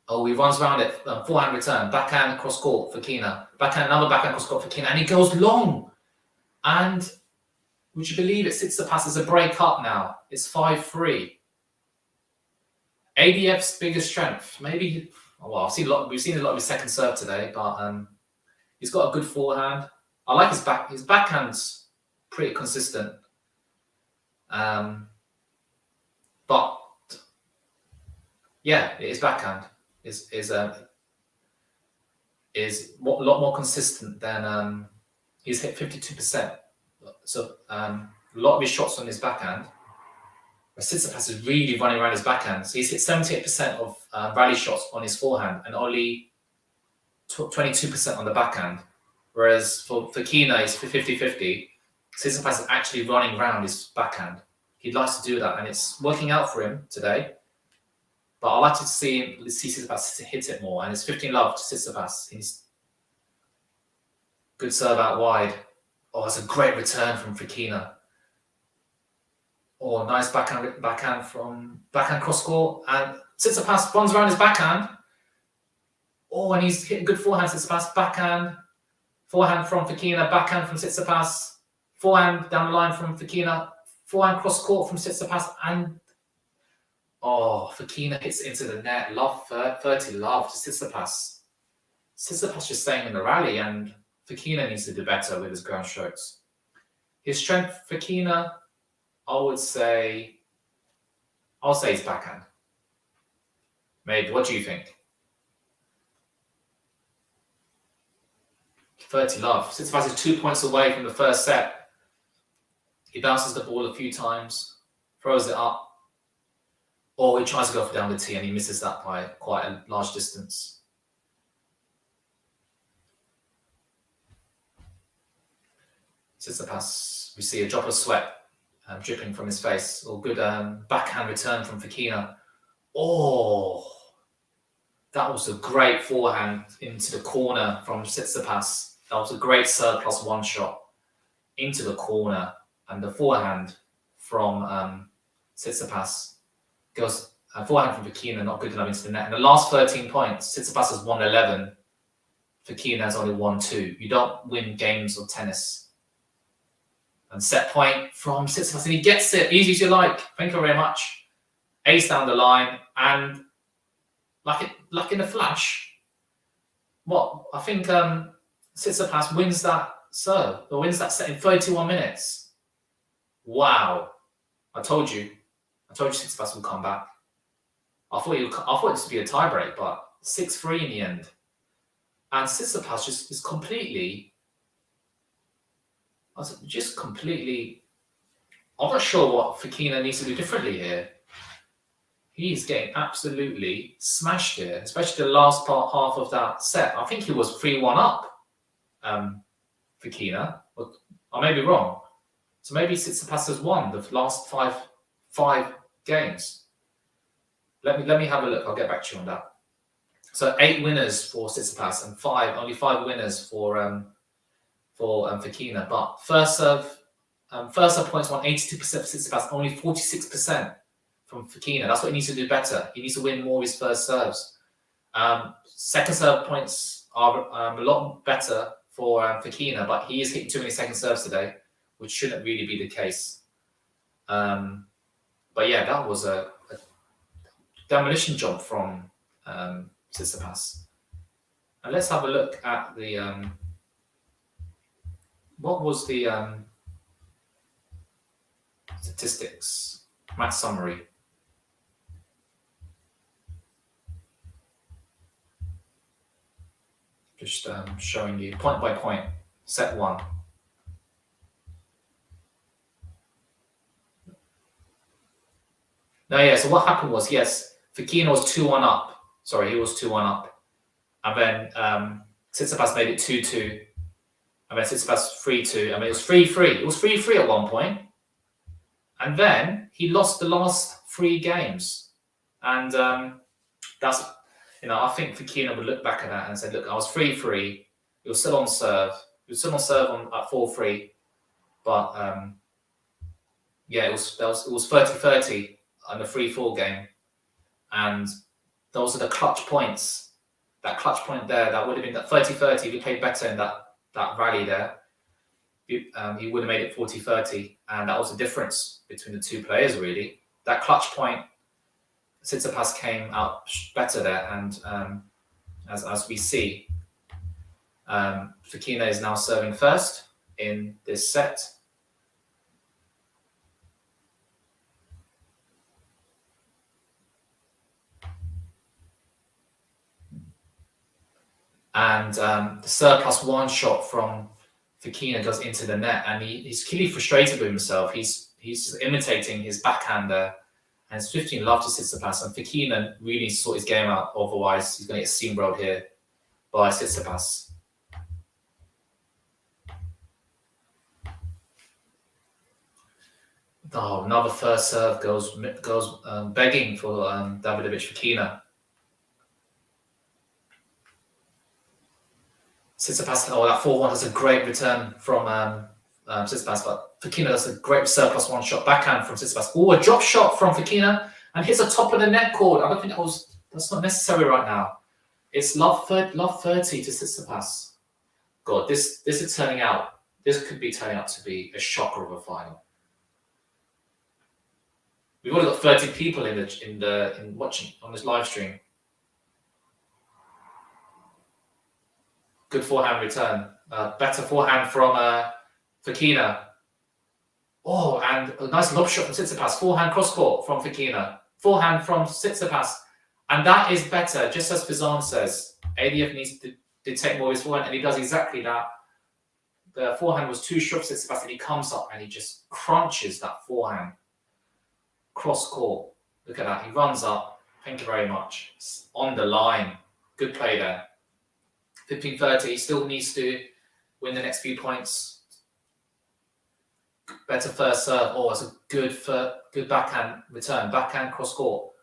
Oh, he runs around it. Forehand return. Backhand cross court, Fokina. Backhand, another backhand cross court, Fokina. And he goes long. And would you believe it? Tsitsipas is a break up now. It's 5-3. ADF's biggest strength. Maybe, well, we've seen a lot of his second serve today, but he's got a good forehand. I like his backhand's pretty consistent. But yeah, his backhand is a lot more consistent than he's hit 52%. So a lot of his shots on his backhand. Tsitsipas is really running around his backhand. So he's hit 78% of rally shots on his forehand and only 22% on the backhand. Whereas for Fokina, he's 50-50. Tsitsipas is actually running around his backhand. He likes to do that, and it's working out for him today. But I like to see Tsitsipas hit it more, and it's 15-love to Tsitsipas. He's good serve out wide. Oh, that's a great return from Fokina. Oh, nice backhand cross court, and Tsitsipas runs around his backhand. Oh, and he's hitting good forehand. Tsitsipas backhand, forehand from Fokina, backhand from Tsitsipas, forehand down the line from Fokina, forehand cross court from Tsitsipas, and oh, Fokina hits it into the net. 30-love to Tsitsipas. Tsitsipas just staying in the rally, and Fokina needs to do better with his ground strokes. His strength, Fokina, I'll say his backhand. Maybe. What do you think? 30-love. Tsitsipas is 2 points away from the first set. He bounces the ball a few times, throws it up. Or he tries to go for down the tee and he misses that by quite a large distance. Tsitsipas, we see a drop of sweat dripping from his face. Or good backhand return from Fokina. Oh, that was a great forehand into the corner from Tsitsipas. That was a great serve plus one shot into the corner. And the forehand from Tsitsipas goes, forehand from Fokina, not good enough into the net. In the last 13 points, Tsitsipas has won 11. Fokina has only won 2. You don't win games of tennis. And set point from Tsitsipas, and he gets it, easy as you like. Thank you very much. Ace down the line, and like in a flash. What I think Tsitsipas wins that serve, or wins that set in 31 minutes. Wow! I told you Tsitsipas will come back. I thought this would be a tiebreak, but 6-3 in the end. And Tsitsipas just is completely. I'm not sure what Fokina needs to do differently here. He's getting absolutely smashed here, especially the last half of that set. I think he was 3-1 up, Fokina. I may be wrong. So maybe Tsitsipas has won the last five games. Let me have a look. I'll get back to you on that. So 8 winners for Tsitsipas and only 5 winners for Fokina. But first serve points won 82% for Tsitsipas, only 46% from Fokina. That's what he needs to do better. He needs to win more of his first serves. Second serve points are a lot better for Fokina, but he is hitting too many second serves today, which shouldn't really be the case. But yeah, that was a demolition job from Tsitsipas. And let's have a look at the what was the statistics match summary. Just showing you point by point, set 1. No, yeah. So what happened was, yes, Fokina was 2-1 up. Sorry, he was 2-1 up, and then Tsitsipas made it 2-2, and then Tsitsipas 3-2. I mean, it was 3-3. It was 3-3 at one point, and then he lost the last 3 games, and that's, I think Fokina would look back at that and say, look, I was 3-3. He was still on serve. He was still on serve at 4-3, but yeah, it was 30-30 on the 3-4 game, and those are the clutch points. That clutch point there, that would have been that 30-30. If he played better in that rally there, he would have made it 40-30, and that was the difference between the two players, really. That clutch point, Tsitsipas came out better there, and as we see, Fokina is now serving first in this set. And the serve +1 shot from Fokina goes into the net, and he's clearly frustrated with himself. He's imitating his backhand there, and it's 15 love to Tsitsipas, and Fokina really needs to sort his game out, otherwise he's going to get steamrolled here by Tsitsipas. Oh, another first serve goes begging for Davidovich Fokina. Tsitsipas, that 4-1 is a great return from Tsitsipas, but Fokina does a great serve +1 shot backhand from Tsitsipas. Oh, a drop shot from Fokina and hits the top of the net cord. I don't think that's not necessary right now. It's love 30 to Tsitsipas. God, this is turning out. This could be turning out to be a shocker of a final. We've already got 30 people in watching on this live stream. Good forehand return. Better forehand from Fokina. Oh, and a nice lob shot from Tsitsipas. Forehand cross court from Fokina. Forehand from Tsitsipas. And that is better, just as Fizan says. ADF needs to take more of his forehand, and he does exactly that. The forehand was too short for Tsitsipas, and he comes up and he just crunches that forehand. Cross court. Look at that. He runs up. Thank you very much. It's on the line. Good play there. 15-30. He still needs to win the next few points. Better first serve. Oh, it's a good backhand return. Backhand cross court.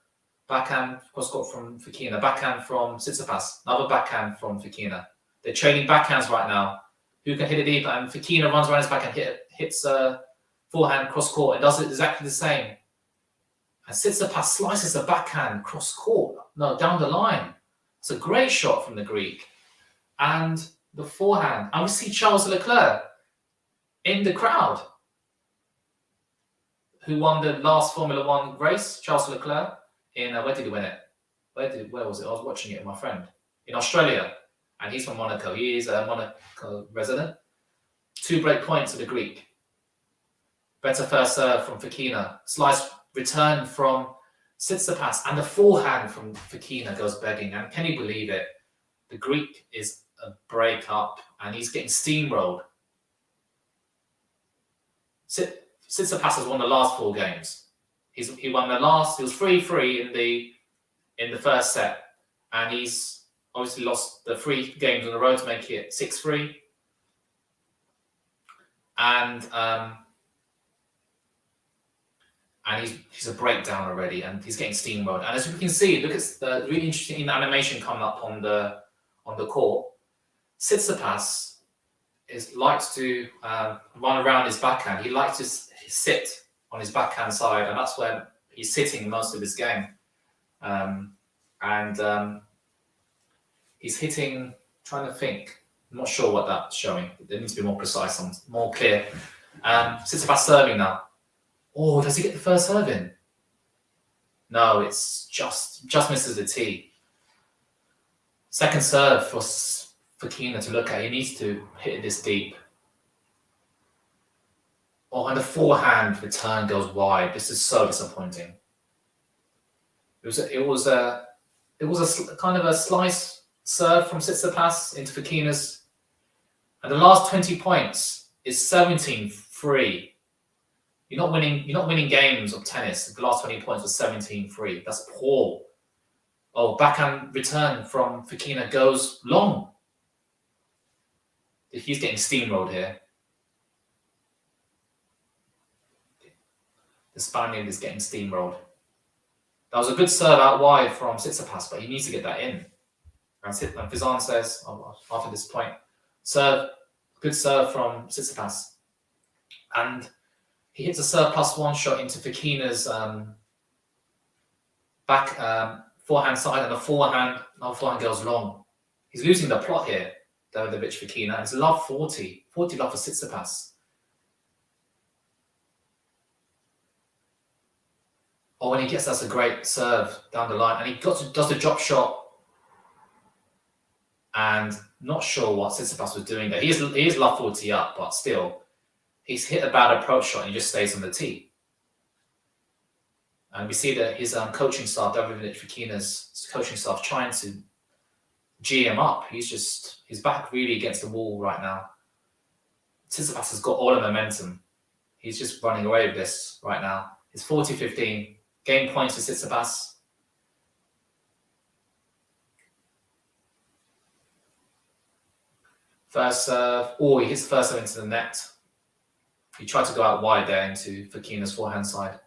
Backhand cross court from Fokina. Backhand from Tsitsipas. Another backhand from Fokina. They're trading backhands right now. Who can hit it deeper? And Fokina runs around his backhand, hits forehand cross court, and does it exactly the same. And Tsitsipas slices the backhand cross court. No, down the line. It's a great shot from the Greek. And the forehand. And we see Charles Leclerc in the crowd, who won the last Formula One race. Charles Leclerc in where did he win it? Where was it? I was watching it with my friend in Australia, and he's from Monaco. He is a Monaco resident. 2 break points for the Greek. Better first serve from Fokina. Slice return from Tsitsipas, and the forehand from Fokina goes begging. And can you believe it? The Greek is a break up, and he's getting steamrolled. Tsitsipas has won the last 4 games. He won the last. He was 3-3 in the first set, and he's obviously lost the 3 games on the road to make it 6-3. And he's a breakdown already, and he's getting steamrolled. And as we can see, look at the really interesting animation coming up on the court. Tsitsipas likes to run around his backhand. He likes to sit on his backhand side, and that's where he's sitting most of his game. He's hitting. Trying to think. I'm not sure what that's showing. It needs to be more precise and more clear. Tsitsipas serving now. Oh, does he get the first serve in? No, it's just misses the tee. Second serve for Fokina to look at. He needs to hit it this deep. Oh, and the forehand return goes wide. This is so disappointing. It was a kind of a slice serve from Tsitsipas into Fokina's, and the last 20 points is 17-3. You're not winning games of tennis. The last 20 points was 17-3. That's poor. Oh, backhand return from Fokina goes long. He's getting steamrolled here. The Spaniard is getting steamrolled. That was a good serve out wide from Tsitsipas, but he needs to get that in. And Fizan says, after this point, good serve from Tsitsipas. And he hits a serve +1 shot into Fokina's back forehand side, and another forehand goes long. He's losing the plot here, Davidovich Fokina. It's love 40 love for Tsitsipas. Oh, when he gets that's a great serve down the line, and he does the drop shot, and not sure what Tsitsipas was doing there. He is love 40 up, but still, he's hit a bad approach shot and he just stays on the tee. And we see that his coaching staff, Davidovich Fokina's coaching staff, trying to G him up. He's back really against the wall right now. Tsitsipas has got all the momentum. He's just running away with this right now. It's 40-15. Game points for Tsitsipas. First serve. Oh, he hits the first serve into the net. He tried to go out wide there into Fokina's forehand side.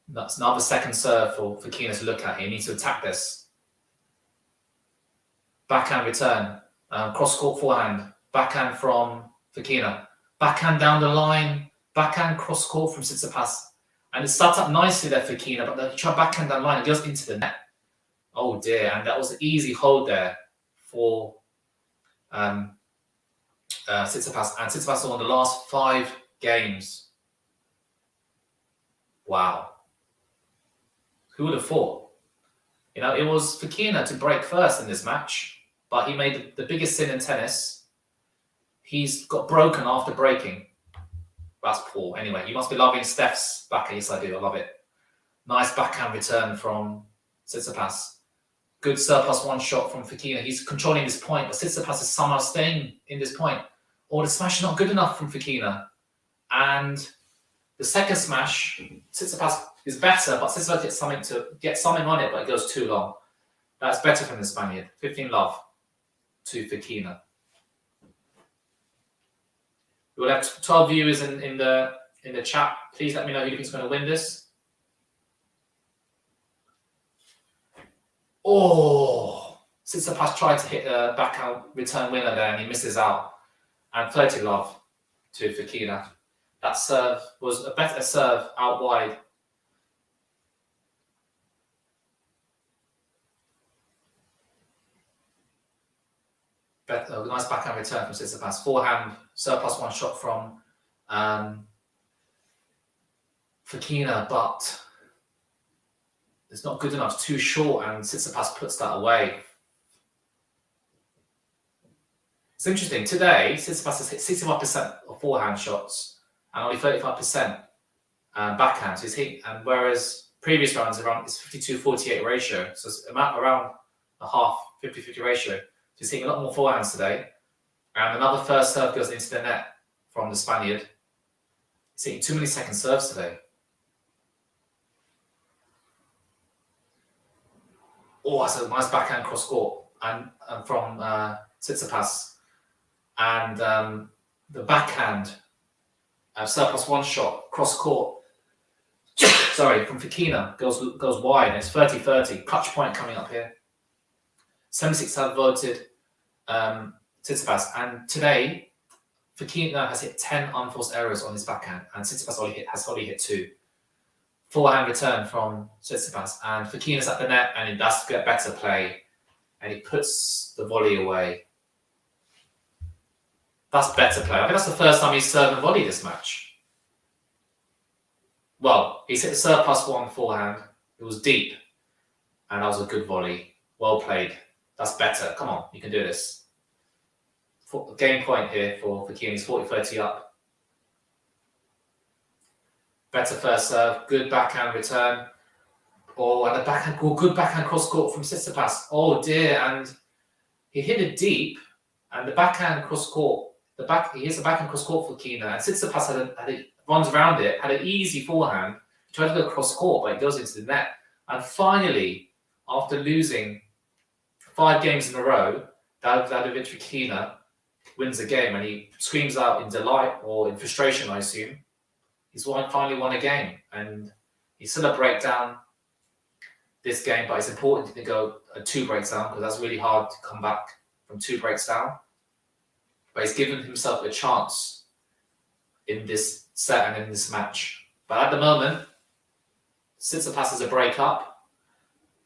That's another second serve for Fokina to look at. He needs to attack this. Backhand return. Cross-court forehand. Backhand from Fokina. Backhand down the line. Backhand cross-court from Tsitsipas. And it starts up nicely there for Fokina, but he tried backhand down the line. It goes into the net. Oh dear. And that was an easy hold there for Tsitsipas. And Tsitsipas won the last 5 games. Wow. Who would have thought? You know, it was Fokina to break first in this match, but he made the biggest sin in tennis. He's got broken after breaking. That's poor. Anyway, you must be loving Steph's backhand. Yes, I do. I love it. Nice backhand return from Tsitsipas. Good serve +1 shot from Fokina. He's controlling this point, but Tsitsipas is somehow staying in this point. Or the smash is not good enough from Fokina. And the second smash, Tsitsipas is better, but Tsitsipas gets something on it, but it goes too long. That's better from the Spaniard. 15 love to Fokina. We'll have 12 viewers in the chat. Please let me know who you think is going to win this. Oh, Tsitsipas tried to hit a backhand return winner there, and he misses out. And 30 love to Fokina. That serve was a better serve out wide. Nice backhand return from Tsitsipas. Forehand, serve +1 shot from Fokina, but it's not good enough. It's too short, and Tsitsipas puts that away. It's interesting. Today, Tsitsipas has hit 65% of forehand shots and only 35% backhand. So he's hit, and whereas previous rounds it's 52-48 ratio, so it's around a half 50-50 ratio. So he's hitting a lot more forehands today. And another first serve goes into the net from the Spaniard. He's hitting too many second serves today. Oh, that's a nice backhand cross court and from Tsitsipas. And the backhand serve +1 shot cross court. Sorry, from Fokina goes wide. And it's 30-30. Clutch point coming up here. 76 have voted Tsitsipas, and today Fokina has hit 10 unforced errors on his backhand, and Tsitsipas has only hit 2. Forehand return from Tsitsipas, and Fokina's at the net, and he does get better play, and he puts the volley away. That's better play. I think that's the first time he's served a volley this match. Well, he's hit the serve +1 forehand. It was deep, and that was a good volley. Well played. That's better. Come on, you can do this. Game point here for Fokina. He's 40-30 up. Better first serve. Good backhand return. Oh, and the good backhand cross court from Tsitsipas. Oh dear, and he hit it deep, and the backhand cross court. He hits the backhand cross court for Fokina, and Tsitsipas had runs around it, had an easy forehand, tried to go cross court, but it goes into the net. And finally, after losing 5 games in a row, DAVIDOVICH FOKINA wins the game, and he screams out in delight or in frustration, I assume. He's finally won a game, and he's still a breakdown this game, but it's important to go 2 breaks down, because that's really hard to come back from 2 breaks down. But he's given himself a chance in this set and in this match. But at the moment, Tsitsipas is a break up,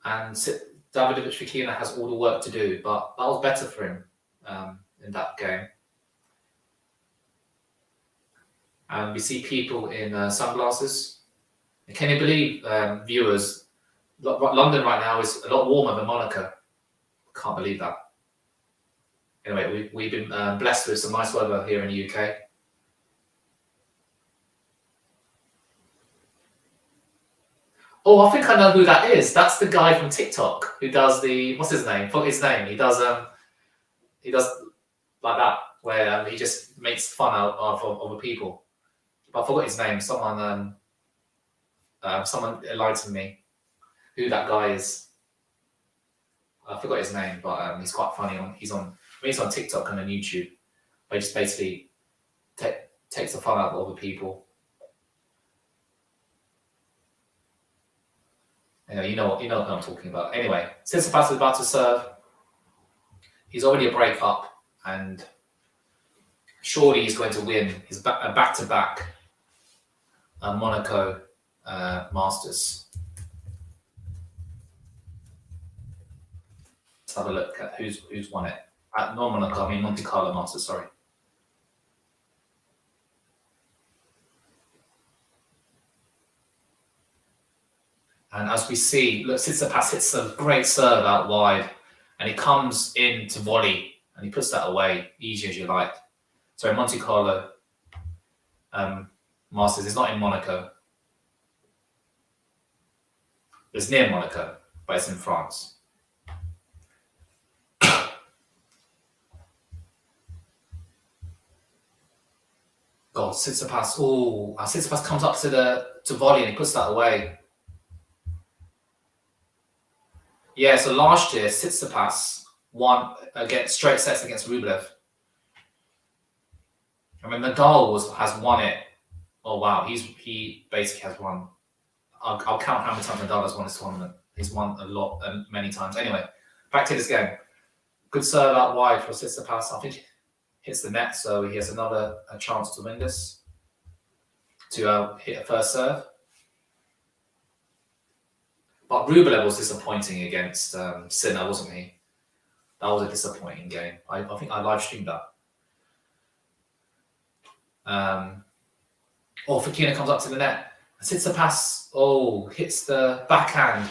and DAVIDOVICH FOKINA has all the work to do. But that was better for him in that game. And we see people in sunglasses. And can you believe, viewers, London right now is a lot warmer than Monaco. Can't believe that. Anyway, we've been blessed with some nice weather here in the UK. Oh, I think I know who that is. That's the guy from TikTok who does the, what's his name? Forget his name. He does like that, where he just makes fun out of other people. But I forgot his name. Someone enlightened me who that guy is. I forgot his name, but he's quite funny. He's on TikTok and on YouTube. But he just basically takes the fun out of other people. Anyway, you know what I'm talking about. Anyway, Tsitsipas is about to serve. He's already a break up, and surely he's going to win his back-to-back Monaco Masters. Let's have a look at who's won it. Not Monaco, I mean Monte Carlo Masters, sorry. And as we see, look, Tsitsipas hits a great serve out wide, and he comes in to volley, and he puts that away, easy as you like. So Monte Carlo Masters is not in Monaco. It's near Monaco, but it's in France. God, Tsitsipas. Oh, Tsitsipas comes up to volley, and he puts that away. Yeah, so last year, Tsitsipas won against straight sets against Rublev. I mean, Nadal has won it. Oh, wow. He basically has won. I'll count how many times Nadal has won this tournament. He's won a lot, many times. Anyway, back to this game. Good serve out wide for Tsitsipas. I think he hits the net, so he has a chance to win this, to hit a first serve. But Rublev was disappointing against Sinner, wasn't he? That was a disappointing game. I think I live streamed that. Fokina comes up to the net. Tsitsipas, hits the backhand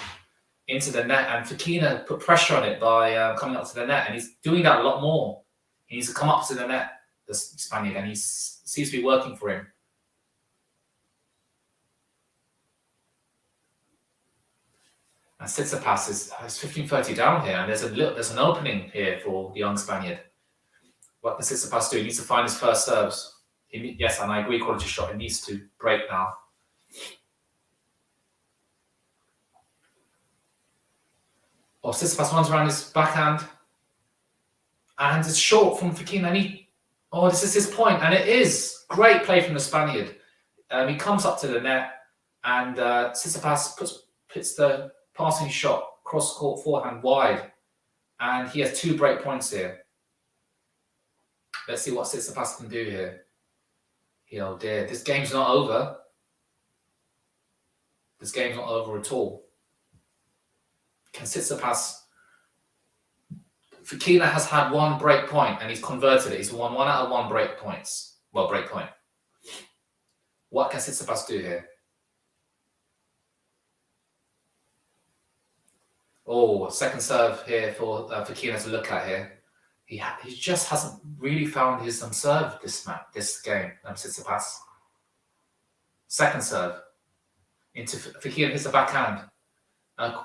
into the net, and Fokina put pressure on it by coming up to the net, and he's doing that a lot more. He needs to come up to the net, the Spaniard, and he seems to be working for him. And Tsitsipas is 15-30 down here, and there's an opening here for the young Spaniard. What does Tsitsipas do? He needs to find his first serves. Yes, and I agree, QualityShot. It needs to break now. Tsitsipas runs around his backhand, and it's short from Fokina. And this is his point, and it is great play from the Spaniard. He comes up to the net, and Tsitsipas puts the passing shot, cross court forehand wide, and he has 2 break points here. Let's see what Tsitsipas can do here. Oh dear, this game's not over. This game's not over at all. Can Tsitsipas? Fokina has had 1 break point, and he's converted it. He's won 1 out of 1 break points. Well, break point. What can Tsitsipas do here? Second serve here for Fokina to look at here. He just hasn't really found his serve this game, Tsitsipas. Second serve into Fokina, hits the backhand.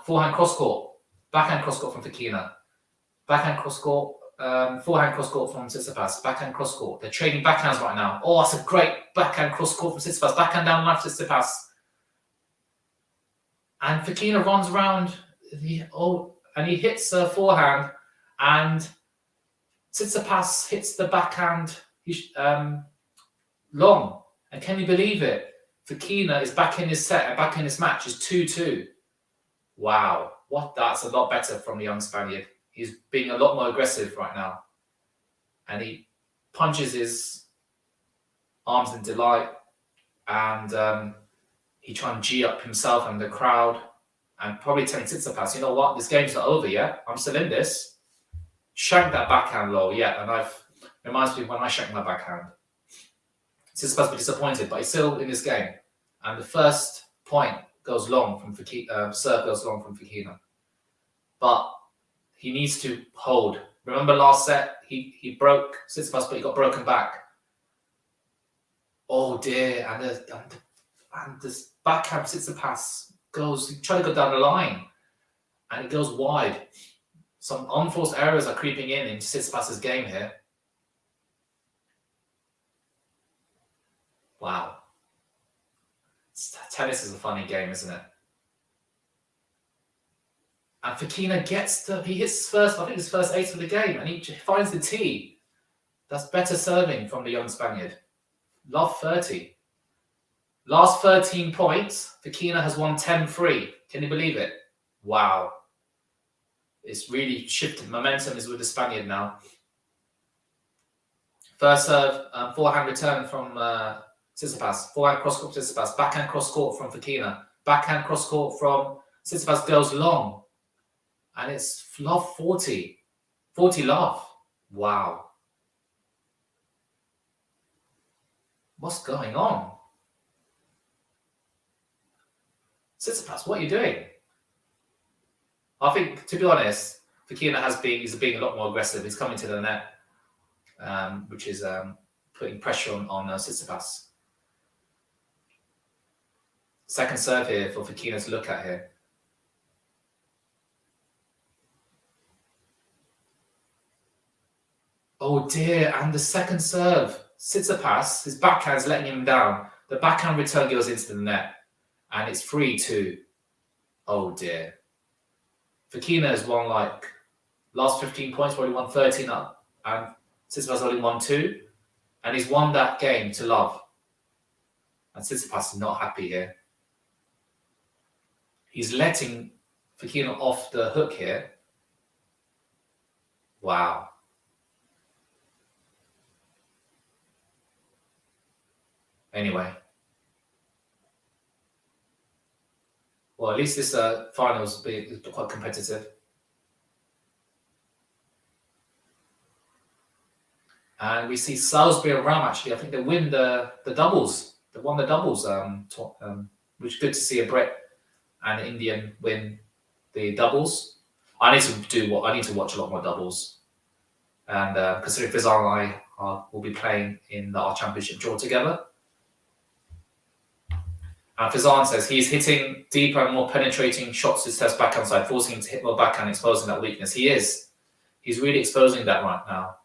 Forehand cross court. Backhand cross court from Fokina. Backhand cross court. forehand cross court from Tsitsipas, backhand cross court. They're trading backhands right now. Oh, that's a great backhand cross court from Tsitsipas, backhand down the line for Tsitsipas. And Fokina runs around, and he hits a forehand, and Tsitsipas hits the backhand long. And can you believe it? Fokina is back in his set and back in his match is 2-2. Wow, that's a lot better from the young Spaniard. He's being a lot more aggressive right now. And he punches his arms in delight, and he tries to G up himself and the crowd, and probably telling Tsitsipas, you know what, this game's not over yet. I'm still in this. Shank that backhand low, yeah. And reminds me of when I shanked my backhand. Tsitsipas be disappointed, but he's still in this game. And the first point goes long from Fokina, serve goes long from Fokina. But he needs to hold. Remember last set, he broke Tsitsipas, but he got broken back. Oh dear, and this backhand Tsitsipas goes, trying to go down the line, and it goes wide. Some unforced errors are creeping in into Tsitsipas's game here. Wow. Tennis is a funny game, isn't it? And Fokina he hits his first, I think his first ace of the game, and he finds the tee. That's better serving from the young Spaniard. Love 30. Last 13 points, Fokina has won 10-3. Can you believe it? Wow. It's really shifted. Momentum is with the Spaniard now. First serve, forehand return from Tsitsipas. Forehand cross court Tsitsipas. Backhand cross court from Fokina. Backhand cross court from Tsitsipas goes long. And it's love 40. 40 love. Wow. What's going on? Tsitsipas, what are you doing? I think, to be honest, Fokina he's being a lot more aggressive. He's coming to the net, which is putting pressure on Tsitsipas. Second serve here for Fokina to look at here. Oh dear, and the second serve. Tsitsipas, his backhand's letting him down. The backhand return goes into the net, and it's 3-2. Oh dear. Fokina has won last 15 points, probably won 13 up, and Tsitsipas only won 2, and he's won that game to love. And Tsitsipas is not happy here. He's letting Fokina off the hook here. Wow. Anyway. Well, at least this finals is quite competitive. And we see Salisbury and Ram actually. I think they win the doubles. They won the doubles, which is good to see a Brit and an Indian win the doubles. I need to watch a lot more doubles. And considering Fizan and I will be playing in our championship draw together. And Fizan says he's hitting deeper and more penetrating shots to test backhand side, forcing him to hit more backhand, exposing that weakness. He is. He's really exposing that right now.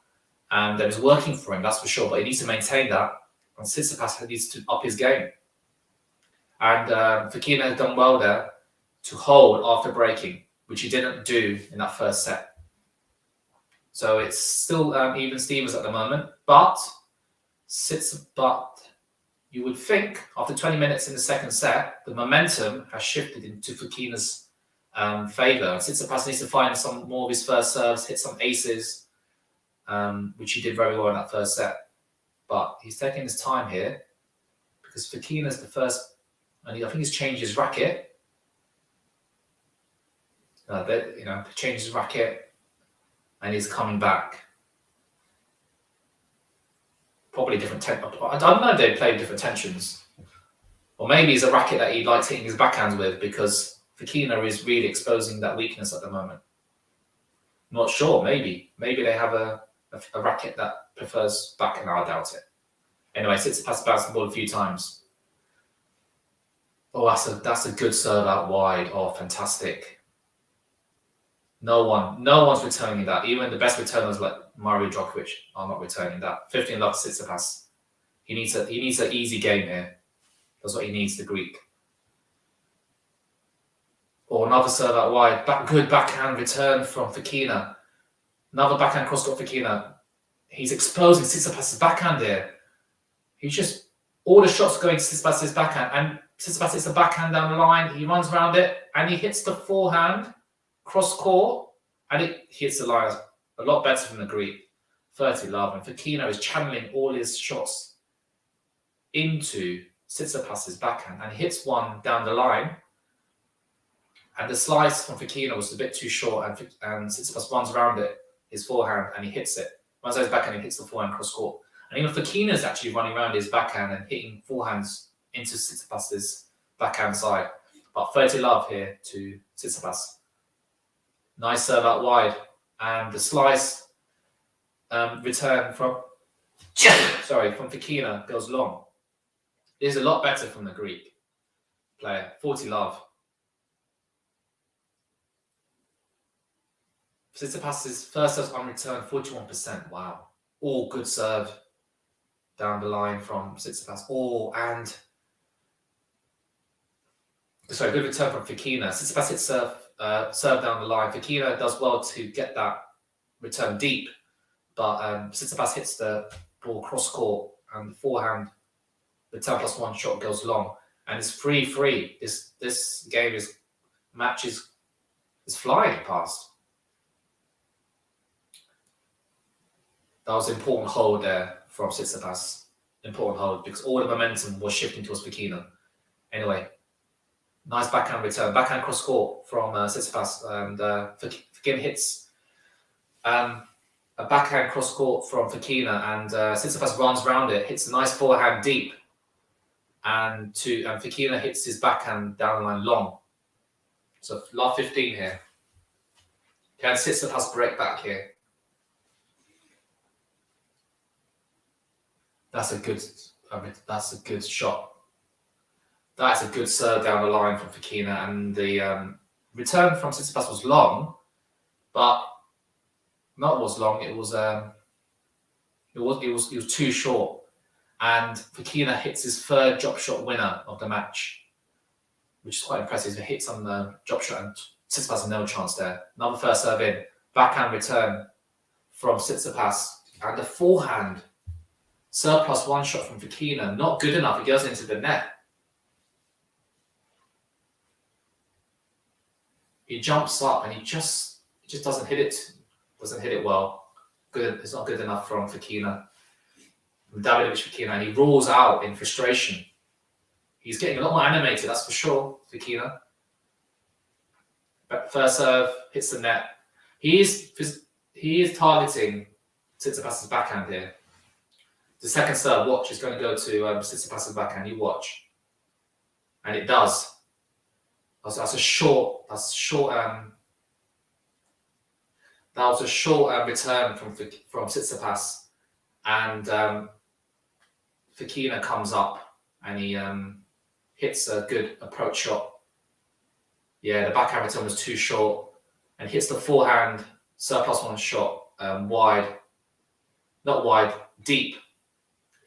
And it's working for him, that's for sure. But he needs to maintain that. And Tsitsipas needs to up his game. And Fokina has done well there to hold after breaking, which he didn't do in that first set. So it's still even Stevens at the moment. But you would think after 20 minutes in the second set, the momentum has shifted into Fokina's favour. Tsitsipas needs to find some more of his first serves, hit some aces, which he did very well in that first set. But he's taking his time here because Fokina's the first, and I think he's changed his racket. Changed his racket, and he's coming back. Probably different I don't know if they play different tensions. Or maybe it's a racket that he likes hitting his backhands with because Fokina is really exposing that weakness at the moment. I'm not sure, maybe. Maybe they have a racket that prefers backhand. I doubt it. Anyway, Tsitsipas bounced the ball a few times. Oh, that's a good serve out wide. Oh, fantastic. No one's returning that. Even the best returners like Mario Djokovic are not returning that. 15-love Tsitsipas. He needs an easy game here. That's what he needs, the Greek. Or another serve out wide. Good backhand return from Fokina. Another backhand cross-court Fokina. He's exposing Tsitsipas' backhand here. He's just, all the shots going to Tsitsipas' backhand, and Tsitsipas hits the backhand down the line. He runs around it, and he hits the forehand cross-court, and it hits the line a lot better than the Greek. 30-love, and Fokina is channeling all his shots into Tsitsipas' backhand, and he hits one down the line. And the slice from Fokina was a bit too short, and Tsitsipas runs around it, his forehand, and he hits it. Runs out his backhand and hits the forehand cross-court. And even Fokina is actually running around his backhand and hitting forehands into Tsitsipas' backhand side. But 30-love here to Tsitsipas. Nice serve out wide. And the slice return from Fokina goes long. It is a lot better from the Greek player. 40-love. Tsitsipas' first serve on return, 41%. Wow. All good serve down the line from Tsitsipas. Good return from Fokina. Tsitsipas hits serve down the line. Fokina does well to get that return deep, but Tsitsipas hits the ball cross-court, and the forehand return +1 shot goes long. And it's 3-3. This game is flying past. That was an important hold there from Tsitsipas. Important hold, because all the momentum was shifting towards Fokina. Anyway, nice backhand return. Backhand cross-court from Tsitsipas. And Fokina hits a backhand cross-court from Fokina. And Tsitsipas runs around it, hits a nice forehand deep. And Fokina hits his backhand down the line long. So love 15 here. Can Tsitsipas break back here? That's a good shot. That's a good serve down the line from Fokina, and the return from Tsitsipas was long, but not was long. It was too short, and Fokina hits his third drop shot winner of the match, which is quite impressive. He hits on the drop shot, and Tsitsipas has no chance there. Another first serve in, backhand return from Tsitsipas, and the forehand. Serve +1 shot from Fokina, not good enough. It goes into the net. He jumps up and he just doesn't hit it. Doesn't hit it well. Good. It's not good enough from Fokina. From Davidovich Fokina, and he rolls out in frustration. He's getting a lot more animated, that's for sure. Fokina. But first serve hits the net. He is targeting Tsitsipas' backhand here. The second serve, watch, is going to go to Tsitsipas' backhand. You watch, and it does. That's a short return from Tsitsipas, and Fokina comes up and he hits a good approach shot. Yeah, the backhand return was too short, and hits the forehand serve +1 shot deep.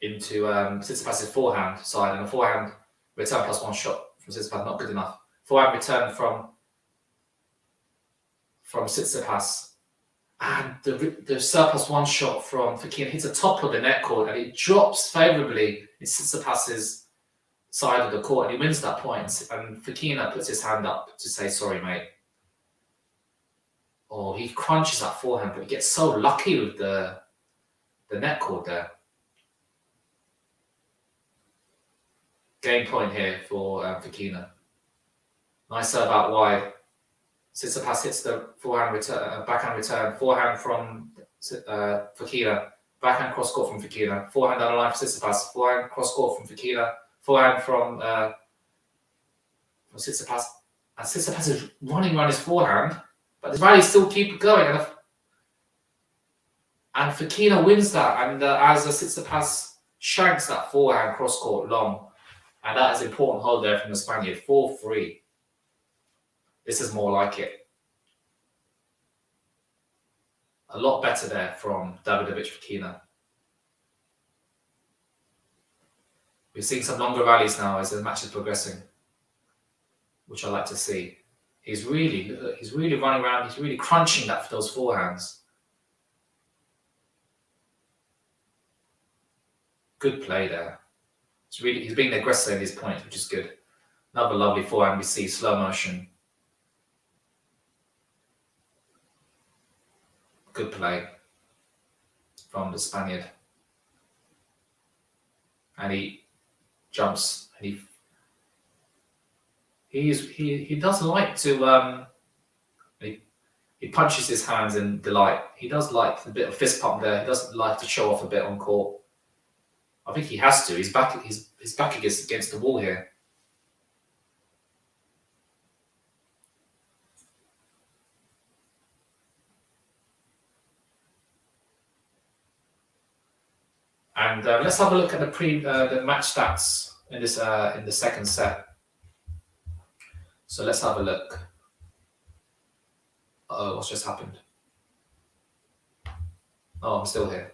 Into Tsitsipas' forehand side, and a forehand return +1 shot from Tsitsipas, not good enough. Forehand return from Tsitsipas, and the serve +1 shot from Fokina hits the top of the net cord, and it drops favourably in Tsitsipas' side of the court, and he wins that point. And Fokina puts his hand up to say, "Sorry, mate." Oh, he crunches that forehand, but he gets so lucky with the net cord there. Game point here for Fokina. Nice serve out wide. Tsitsipas hits the forehand return, backhand return, forehand from Fokina, backhand cross court from Fokina, forehand down the line for Tsitsipas, forehand cross court from Fokina, forehand from Tsitsipas, and Tsitsipas is running around his forehand, but the rally still keep going, and Fokina wins that, and as Tsitsipas shanks that forehand cross court long. And that is an important hold there from the Spaniard. 4-3. This is more like it. A lot better there from Davidovich Fokina. We're seeing some longer rallies now as the match is progressing, which I like to see. He's really running around. He's really crunching those forehands. Good play there. He's being aggressive at these points, which is good. Another lovely forehand we see, slow motion. Good play from the Spaniard. And he jumps. And he does like to he punches his hands in delight. He does like a bit of fist pump there. He doesn't like to show off a bit on court. I think he has to. He's back against the wall here. And let's have a look at the match stats in the second set. So let's have a look. Oh, what's just happened? Oh, I'm still here.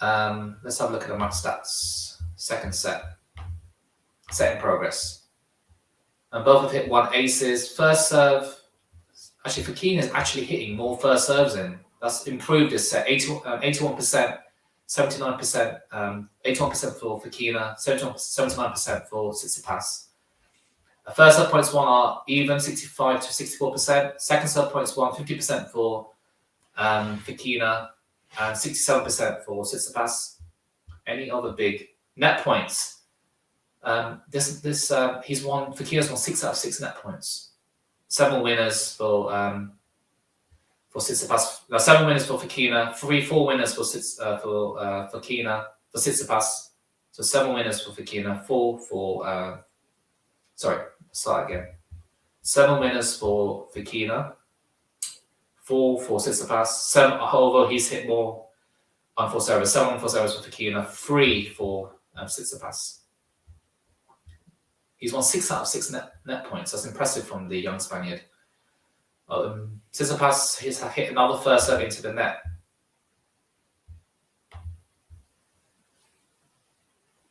Let's have a look at the match stats. Second set. Set in progress. And both have hit 1 aces. First serve. Actually, Fokina is actually hitting more first serves in. That's improved this set. 81%, 79%, 81% for Fokina, 79% for Tsitsipas. First serve points won are even, 65 to 64%. Second serve points won, 50% for Fokina and 67% for Tsitsipas. Any other big net points? He's won. Fokina's won 6 out of 6 net points. 7 winners for Tsitsipas. No, 7 winners for Fokina. 4 winners for Fokina for Tsitsipas. So 7 winners for Fokina. 4 for sorry. Start again. 7 winners for Fokina, 4 for Tsitsipas. 7, although he's hit more on 4 servers. 7 on 4 servers for Fokina, 3 for Tsitsipas. He's won 6 out of 6 net points. That's impressive from the young Spaniard. Tsitsipas has hit another first serve into the net.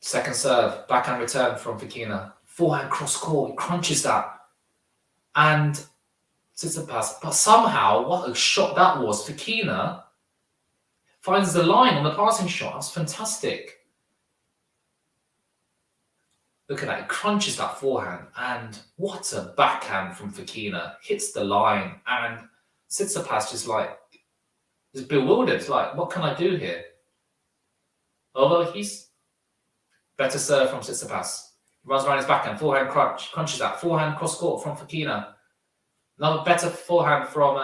Second serve, backhand return from Fokina. Forehand cross court, he crunches that. And Tsitsipas, but somehow, what a shot that was. Fokina finds the line on the passing shot. That's fantastic. Look at that, he crunches that forehand. And what a backhand from Fokina. Hits the line. And Tsitsipas just bewildered. Like, what can I do here? Although he's better serve from Tsitsipas. Runs around his backhand, forehand crunches that. Forehand cross court from Fokina. Another better forehand from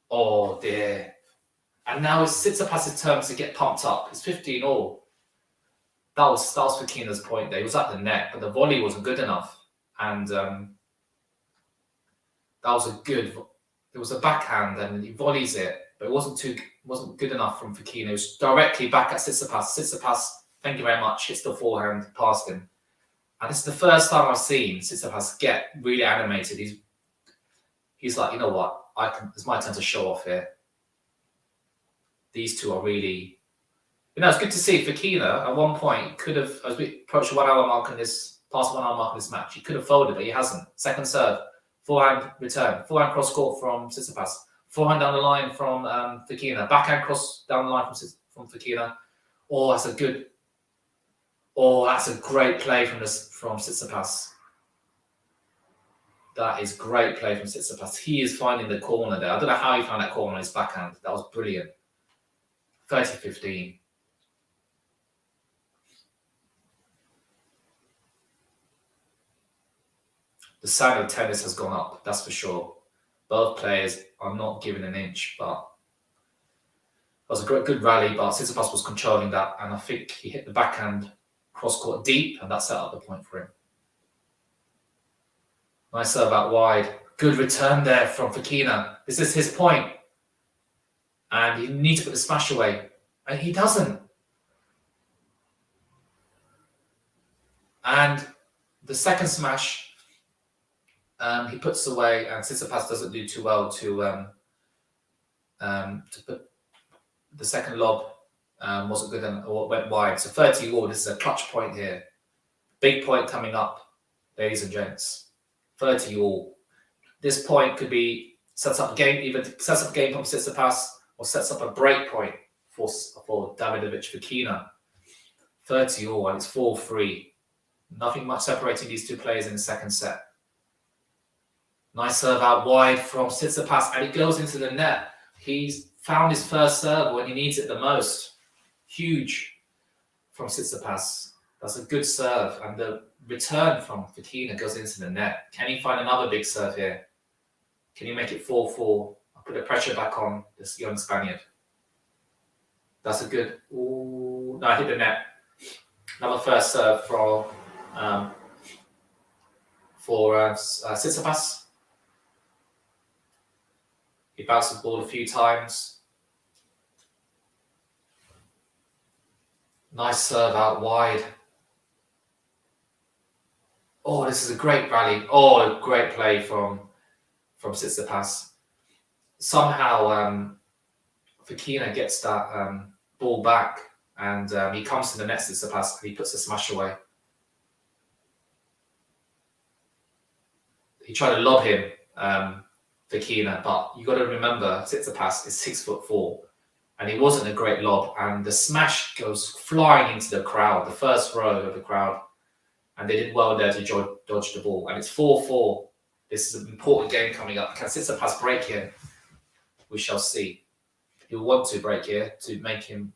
oh dear. And now it's Tsitsipas' turn to get pumped up. It's 15 all. That was Fokina's point there. He was at the net, but the volley wasn't good enough. And that was it was a backhand and he volleys it, but it wasn't good enough from Fokina. It was directly back at Tsitsipas. Tsitsipas, thank you very much, hits the forehand past him. And this is the first time I've seen Tsitsipas get really animated. He's like, you know what? It's my turn to show off here. These two are really, it's good to see Fokina at one point could have, as we approach the 1 hour mark in this, past 1 hour mark in this match, he could have folded, but he hasn't. Second serve, forehand return, forehand cross court from Tsitsipas, forehand down the line from Fokina, backhand cross down the line from Fokina. That's a great play from Tsitsipas. That is great play from Tsitsipas. He is finding the corner there. I don't know how he found that corner on his backhand. That was brilliant. 30-15. The sound of tennis has gone up, that's for sure. Both players are not giving an inch, but it was a good rally, but Tsitsipas was controlling that, and I think he hit the backhand cross-court deep, and that set up the point for him. Nice serve out wide. Good return there from Fokina. This is his point. And he needs to put the smash away. And he doesn't. And the second smash, he puts away, and Tsitsipas doesn't do too well to to put the second lob wasn't good or went wide. So 30 all. This is a clutch point here. Big point coming up, ladies and gents. 30 all. This point could be sets up a game, either sets up a game from Tsitsipas or sets up a break point for Davidovich Fokina. 30 all, and it's 4-3. Nothing much separating these two players in the second set. Nice serve out wide from Tsitsipas, and it goes into the net. He's found his first serve when he needs it the most. Huge from Tsitsipas. That's a good serve, and the return from Fokina goes into the net. Can he find another big serve here? Can he make it 4-4? I'll put the pressure back on this young Spaniard. That's a good. Ooh, no, I hit the net. Another first serve for Tsitsipas. He bounced the ball a few times. Nice serve out wide. Oh, this is a great rally. Oh, a great play from Tsitsipas. Somehow Fokina gets that ball back, and he comes to the net, Tsitsipas, and he puts the smash away. He tried to lob him, Fokina, but you got to remember Tsitsipas is 6'4", and he wasn't a great lob, and the smash goes flying into the crowd, the first row of the crowd, and they did well there to dodge the ball, and it's 4-4. This is an important game coming up. Can Tsitsipas break here? We shall see. He'll want to break here to make him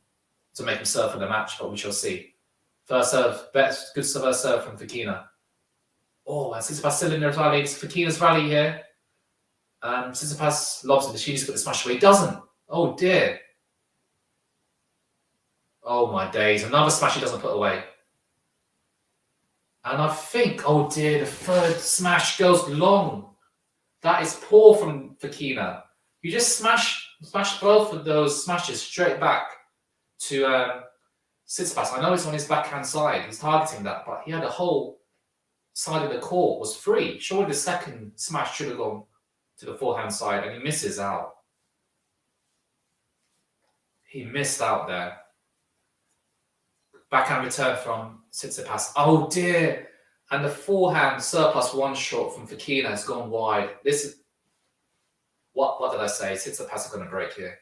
serve for the match, but we shall see. First serve, good first serve from Fokina. Oh, and Tsitsipas still in the rally. It's Fokina's rally here. Tsitsipas lobs it. She needs to put the smash away. He doesn't. Oh dear. Oh my days. Another smash he doesn't put away. And I think, oh dear, the third smash goes long. That is poor from Fokina. You just smash both of those smashes straight back to Tsitsipas. I know it's on his backhand side. He's targeting that, but he had the whole side of the court was free. Surely the second smash should have gone to the forehand side, and he misses out. He missed out there. Backhand return from Tsitsipas. Oh dear. And the forehand surplus one shot from Fokina has gone wide. This is what did I say? Tsitsipas is going to break here.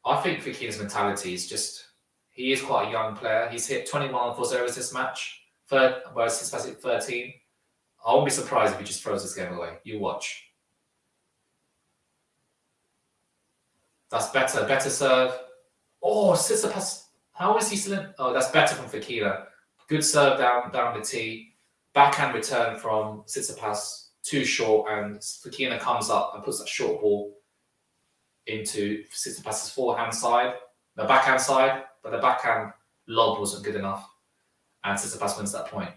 I think Fokina's mentality is just, he is quite a young player. He's hit 21 full serves this match, whereas Tsitsipas hit 13. I won't be surprised if he just throws this game away. You watch. That's better serve. Oh, Tsitsipas. How is he still in? Oh, that's better from Fokina. Good serve down the tee. Backhand return from Tsitsipas. Too short, and Fokina comes up and puts that short ball into Tsitsipas's forehand side, the backhand side, but the backhand lob wasn't good enough, and Tsitsipas wins that point.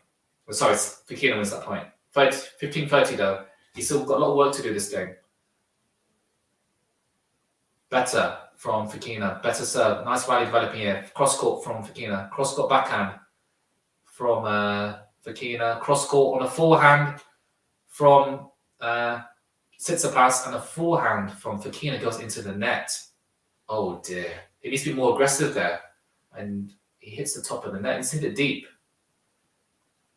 Well, sorry, Fokina wins that point. 15-30 though. He's still got a lot of work to do this game. Better from Fokina. Better serve. Nice rally developing here. Cross court from Fokina. Cross court backhand from Fokina. Cross court on a forehand from Tsitsipas, and a forehand from Fokina goes into the net. Oh dear. He needs to be more aggressive there. And he hits the top of the net. He's hit it deep.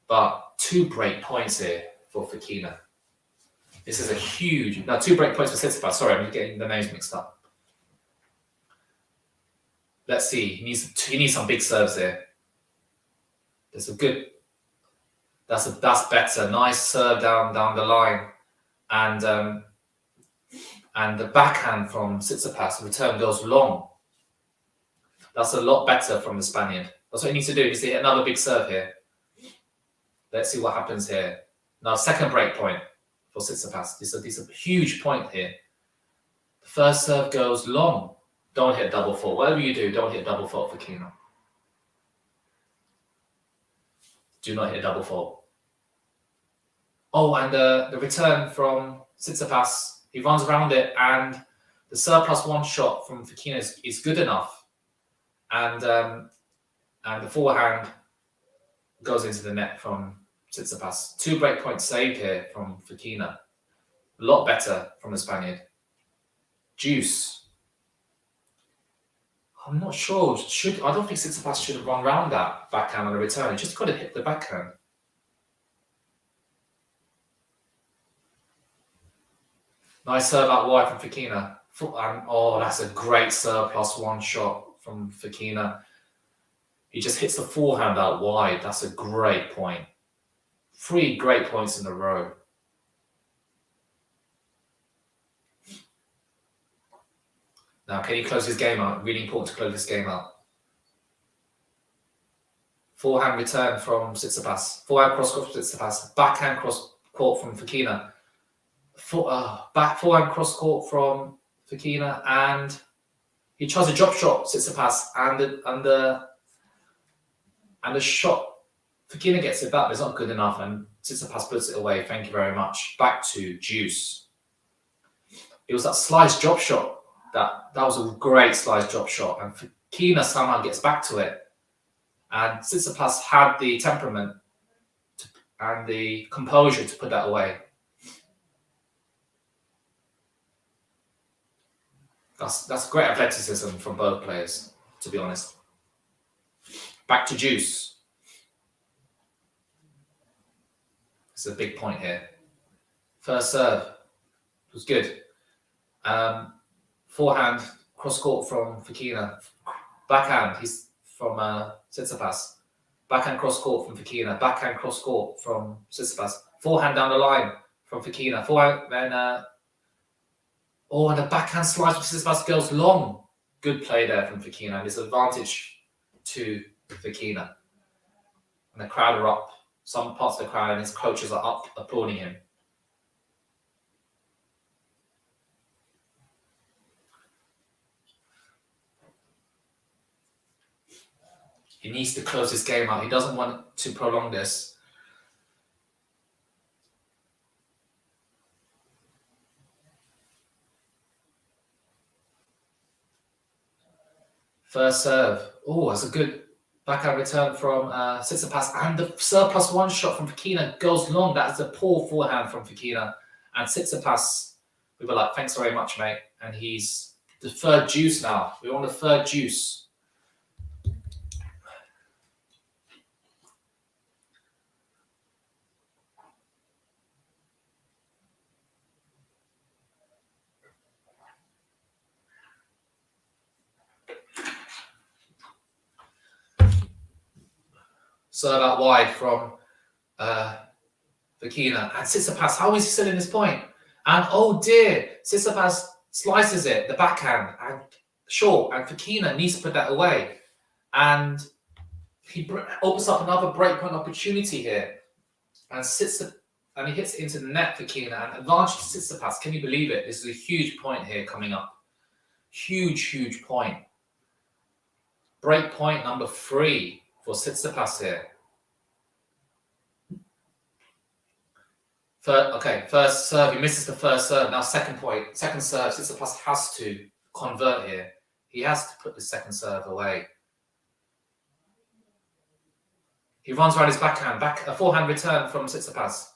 But 2 break points here for Fokina. This is a huge... No, 2 break points for Tsitsipas. Sorry, I'm getting the names mixed up. Let's see. He needs some big serves here. There's a good... That's better. Nice serve down the line. And the backhand from Tsitsipas, the return goes long. That's a lot better from the Spaniard. That's what he needs to do. He needs to hit another big serve here. Let's see what happens here. Now, second break point for Tsitsipas. This is a huge point here. The first serve goes long. Don't hit double fault. Whatever you do, don't hit double fault for Fokina. Do not hit double fault. Oh, and the return from Tsitsipas, he runs around it, and the surplus one shot from Fokina is good enough. And the forehand goes into the net from Tsitsipas. 2 break points saved here from Fokina. A lot better from the Spaniard. Juice. I'm not sure. I don't think Tsitsipas should have run round that backhand on the return. He just got to hit the backhand. Nice serve out wide from Fokina. Oh, that's a great serve +1 shot from Fokina. He just hits the forehand out wide. That's a great point. 3 great points in a row. Now, can he close his game out? Really important to close this game out. Forehand return from Tsitsipas. Forehand cross court from Tsitsipas. Backhand cross court from Fokina. Forehand cross court from Fokina, and he tries a drop shot, Tsitsipas, and the shot. Fokina gets it back, but it's not good enough, and Tsitsipas puts it away. Thank you very much. Back to Juice. It was that slice drop shot. That was a great slice drop shot, and Fokina somehow gets back to it. And Tsitsipas had the temperament and the composure to put that away. That's great athleticism from both players, to be honest. Back to Juice. It's a big point here. First serve was good. Forehand cross court from Fokina. Backhand, he's from Tsitsipas. Backhand cross court from Fokina. Backhand cross court from Tsitsipas. Forehand down the line from Fokina. Forehand, then and the backhand slice from Tsitsipas goes long. Good play there from Fokina. And it's an advantage to Fokina. And the crowd are up. Some parts of the crowd and his coaches are up applauding him. He needs to close this game out. He doesn't want to prolong this. First serve. Oh, that's a good backhand return from Tsitsipas. And the serve +1 shot from Fokina goes long. That is a poor forehand from Fokina. And Tsitsipas, we were like, thanks very much, mate. And he's the third juice now. We're on the third juice. Serve out wide from Fokina. And Tsitsipas, how is he still in this point? And oh dear, Tsitsipas slices it, the backhand, and short, and Fokina needs to put that away. And he opens up another breakpoint opportunity here. And he hits it into the net, Fokina, and advantage to Tsitsipas. Can you believe it? This is a huge point here coming up. Huge, huge point. Break point number 3 for Tsitsipas here. First serve, he misses the first serve. Now second point, second serve, Tsitsipas has to convert here. He has to put the second serve away. He runs around his backhand, a forehand return from Tsitsipas.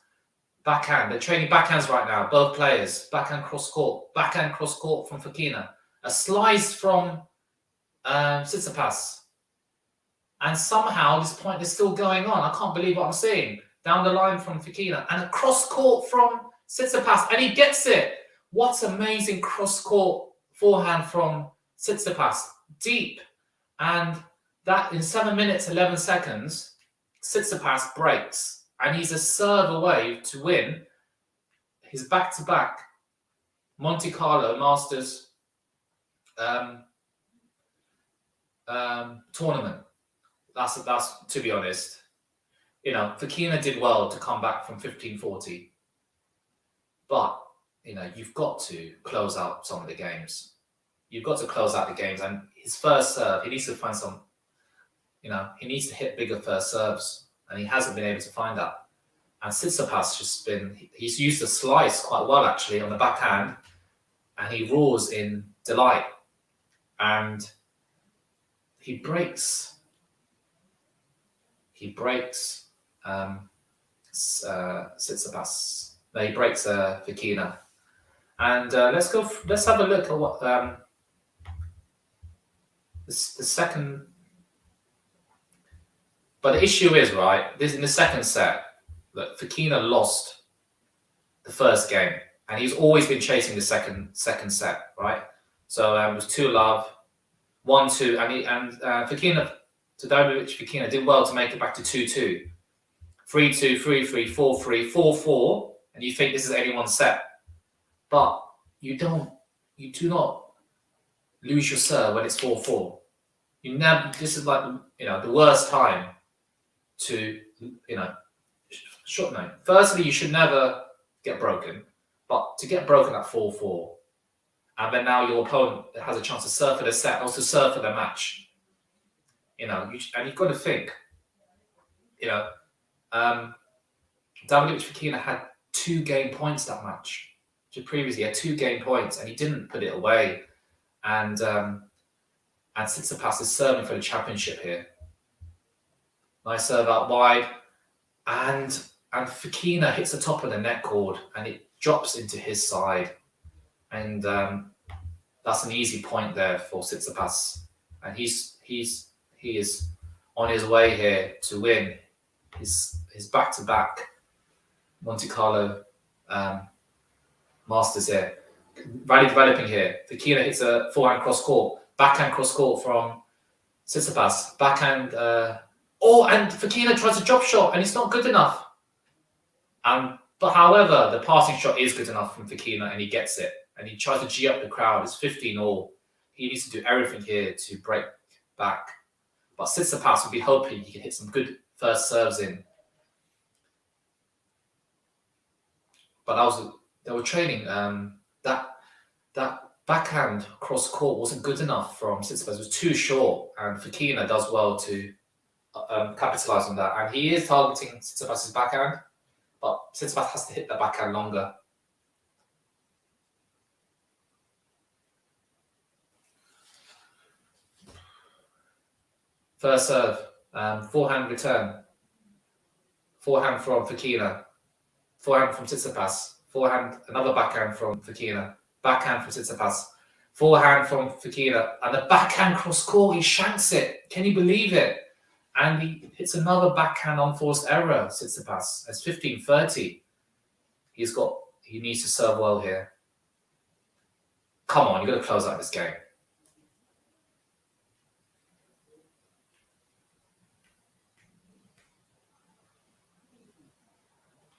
Backhand, they're training backhands right now, both players. Backhand cross court from Fokina. A slice from Tsitsipas. And somehow this point is still going on. I can't believe what I'm seeing. Down the line from Fokina. And a cross court from Tsitsipas. And he gets it. What amazing cross court forehand from Tsitsipas. Deep. And that in 7 minutes, 11 seconds, Tsitsipas breaks. And he's a serve away to win his back-to-back Monte Carlo Masters tournament. That's to be honest. You know, Fokina did well to come back from 1540. But, you know, you've got to close out some of the games. You've got to close out the games. And his first serve, he needs to find some, you know, he needs to hit bigger first serves. And he hasn't been able to find that. And Tsitsipas he's used the slice quite well, actually, on the backhand. And he roars in delight. And he breaks Tsitsipas. No, he breaks Fokina. And let's have a look at what the second. But the issue is, right, this in the second set, that Fokina lost the first game, and he's always been chasing the second set, right? So it was 2-love, 1-2, and Fokina, DAVIDOVICH FOKINA did well to make it back to 2-2, 3-2, 3-3, 4-3, 4-4, and you think this is anyone's set, but you do not lose your serve when it's 4-4. You never. This is like the worst time to short note. Firstly, you should never get broken, but to get broken at 4-4, and then now your opponent has a chance to serve for the set, also serve for the match. And you've got to think. DAVIDOVICH FOKINA had 2 game points that match. Previously, he had 2 game points, and he didn't put it away. And Tsitsipas is serving for the championship here. Nice serve out wide, and Fokina hits the top of the net cord, and it drops into his side, and that's an easy point there for Tsitsipas, and he is on his way here to win his back-to-back Monte Carlo Masters here. Rally developing here. Fokina hits a forehand cross court, backhand cross court from Tsitsipas, backhand. And Fokina tries a drop shot, and it's not good enough. But however, the passing shot is good enough from Fokina, and he gets it. And he tries to G up the crowd. It's 15-all. He needs to do everything here to break back. But Tsitsipas would be hoping he can hit some good first serves in. But they were training. That backhand cross court wasn't good enough from Tsitsipas. It was too short, and Fokina does well to capitalize on that. And he is targeting Tsitsipas's backhand, but Tsitsipas has to hit the backhand longer. First serve, forehand return. Forehand from Fokina. Forehand from Tsitsipas. Forehand, another backhand from Fokina. Backhand from Tsitsipas. Forehand from Fokina. And the backhand cross court, he shanks it. Can you believe it? And he hits another backhand unforced error, Tsitsipas. It's 15-30. He needs to serve well here. Come on, you've got to close out this game.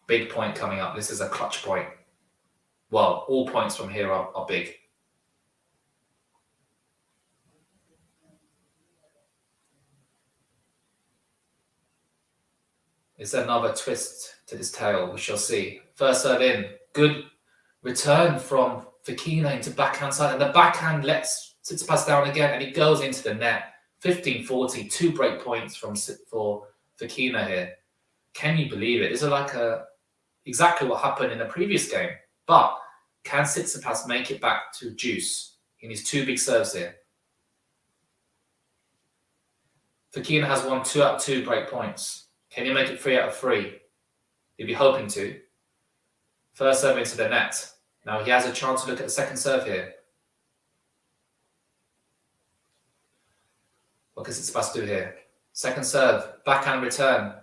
Big point coming up. This is a clutch point. Well, all points from here are big. Is there another twist to this tale? We shall see. First serve in. Good return from Fokina into backhand side. And the backhand lets Tsitsipas down again. And he goes into the net. 15-40. 2 break points for Fokina here. Can you believe it? This is like exactly what happened in the previous game. But can Tsitsipas make it back to juice? He needs 2 big serves here. Fokina has won 2 out of 2 break points. Can you make it 3 out of 3? He'd be hoping to. First serve into the net. Now he has a chance to look at the second serve here. What can Tsitsipas do here? Second serve, backhand return.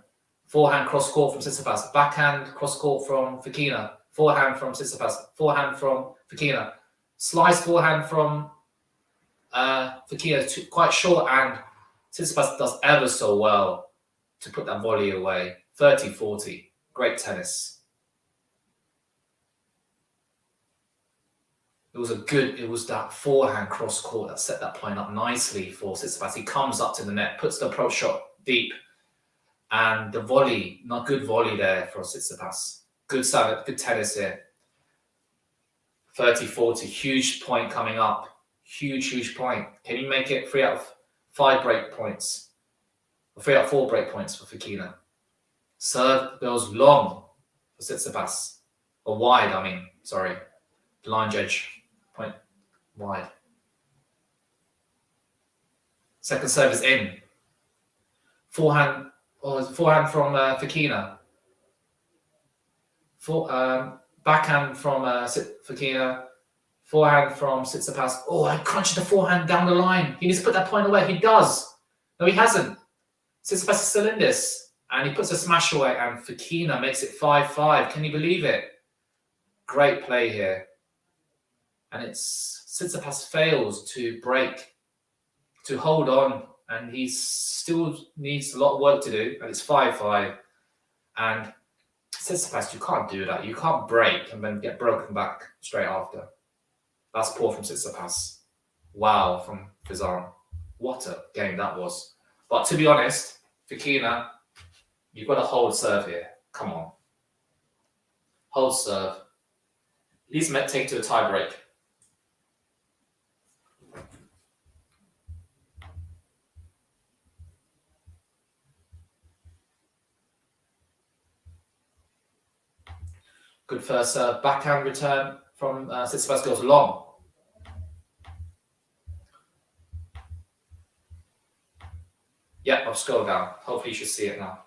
Forehand cross court from Tsitsipas. Backhand cross court from Fokina. Forehand from Tsitsipas. Forehand from Fokina. Slice forehand from Fokina. Quite short, and Tsitsipas does ever so well to put that volley away. 30-40. Great tennis. It was that forehand cross court that set that point up nicely for Tsitsipas. He comes up to the net, puts the approach shot deep, and the volley, not good volley there for Tsitsipas. Good serve, good tennis here. 30-40, huge point coming up. Huge point. Can you make it 3 out of 5 break points? 3 out of 4 break points for Fokina. Serve goes long for Tsitsipas. Or wide, sorry. Blind edge, point wide. Second serve is in. Forehand from Fokina. backhand from Fokina, forehand from Tsitsipas. Oh, I crunched the forehand down the line. He needs to put that point away. He does. No, he hasn't. Tsitsipas is still in this. And he puts a smash away, and Fokina makes it 5-5. Can you believe it? Great play here. And it's Tsitsipas fails to break, to hold on, and he still needs a lot of work to do, and it's 5-5. And Tsitsipas, you can't do that. You can't break and then get broken back straight after. That's poor from Tsitsipas. Wow, from Fizan. What a game that was. But to be honest, Fokina, you've got to hold serve here. Come on. Hold serve. At least take to a tie break. Good first serve. Backhand return from Tsitsipas goes long. Yeah, I'll scroll down. Hopefully you should see it now.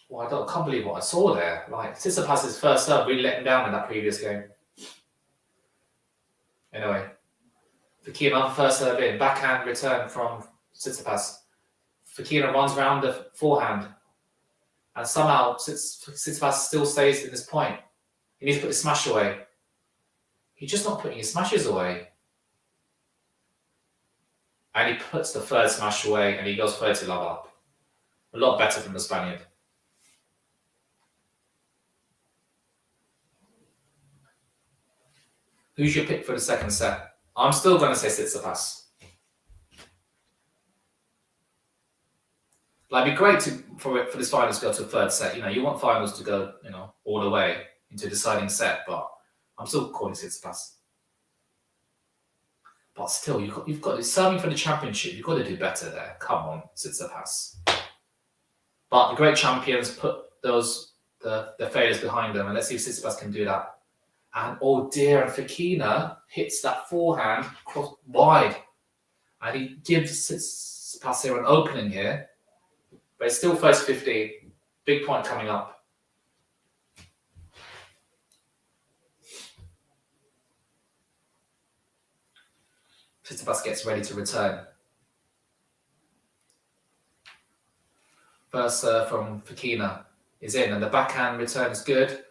Well, I can't believe what I saw there. Like, Tsitsipas' first serve really let him down in that previous game. Anyway, Fokina first serve in. Backhand return from Tsitsipas. Fokina runs around the forehand. And somehow Tsitsipas still stays in this point. He needs to put his smash away. He's just not putting his smashes away. And he puts the third smash away and he goes 30 love up. A lot better from the Spaniard. Who's your pick for the second set? I'm still going to say Tsitsipas. Like, it'd be great for this finals to go to a third set. You know, you want finals to go, all the way into a deciding set, but I'm still calling Tsitsipas. But still, you've got serving for the championship. You've got to do better there. Come on, Tsitsipas. But the great champions put the failures behind them, and let's see if Tsitsipas can do that. And oh dear, and Fokina hits that forehand cross wide, and he gives Tsitsipas here an opening here. But it's still first 15. Big point coming up. Tsitsipas gets ready to return. First serve from Fokina is in, and the backhand return is good.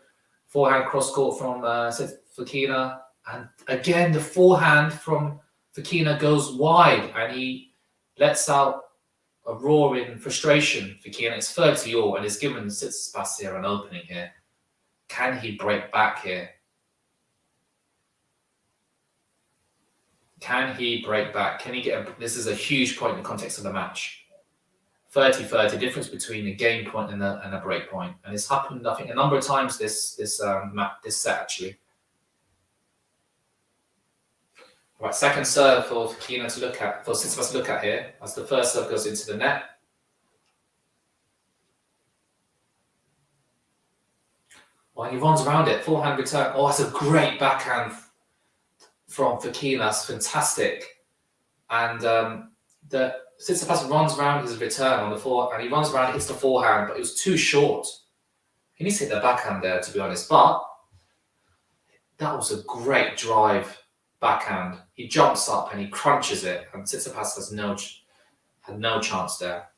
Forehand cross court from Fokina, and again the forehand from Fokina goes wide, and he lets out a roar in frustration. Fokina, it's 30-all, and is given Tsitsipas here an opening here. Can he break back here? Can he break back? Can he get this is a huge point in the context of the match. 30-30, difference between a game point and a break point. And it's happened, I think, a number of times this set, actually. Right, second serve for Fokina to look at, for Tsitsipas to look at here, as the first serve goes into the net. Well, he runs around it, forehand return. Oh, that's a great backhand from Fokina. That's fantastic. And the Tsitsipas runs around his return on the forehand, and he runs around, hits the forehand, but it was too short. He needs to hit the backhand there, to be honest. But that was a great drive backhand. He jumps up and he crunches it, and Tsitsipas had no chance there.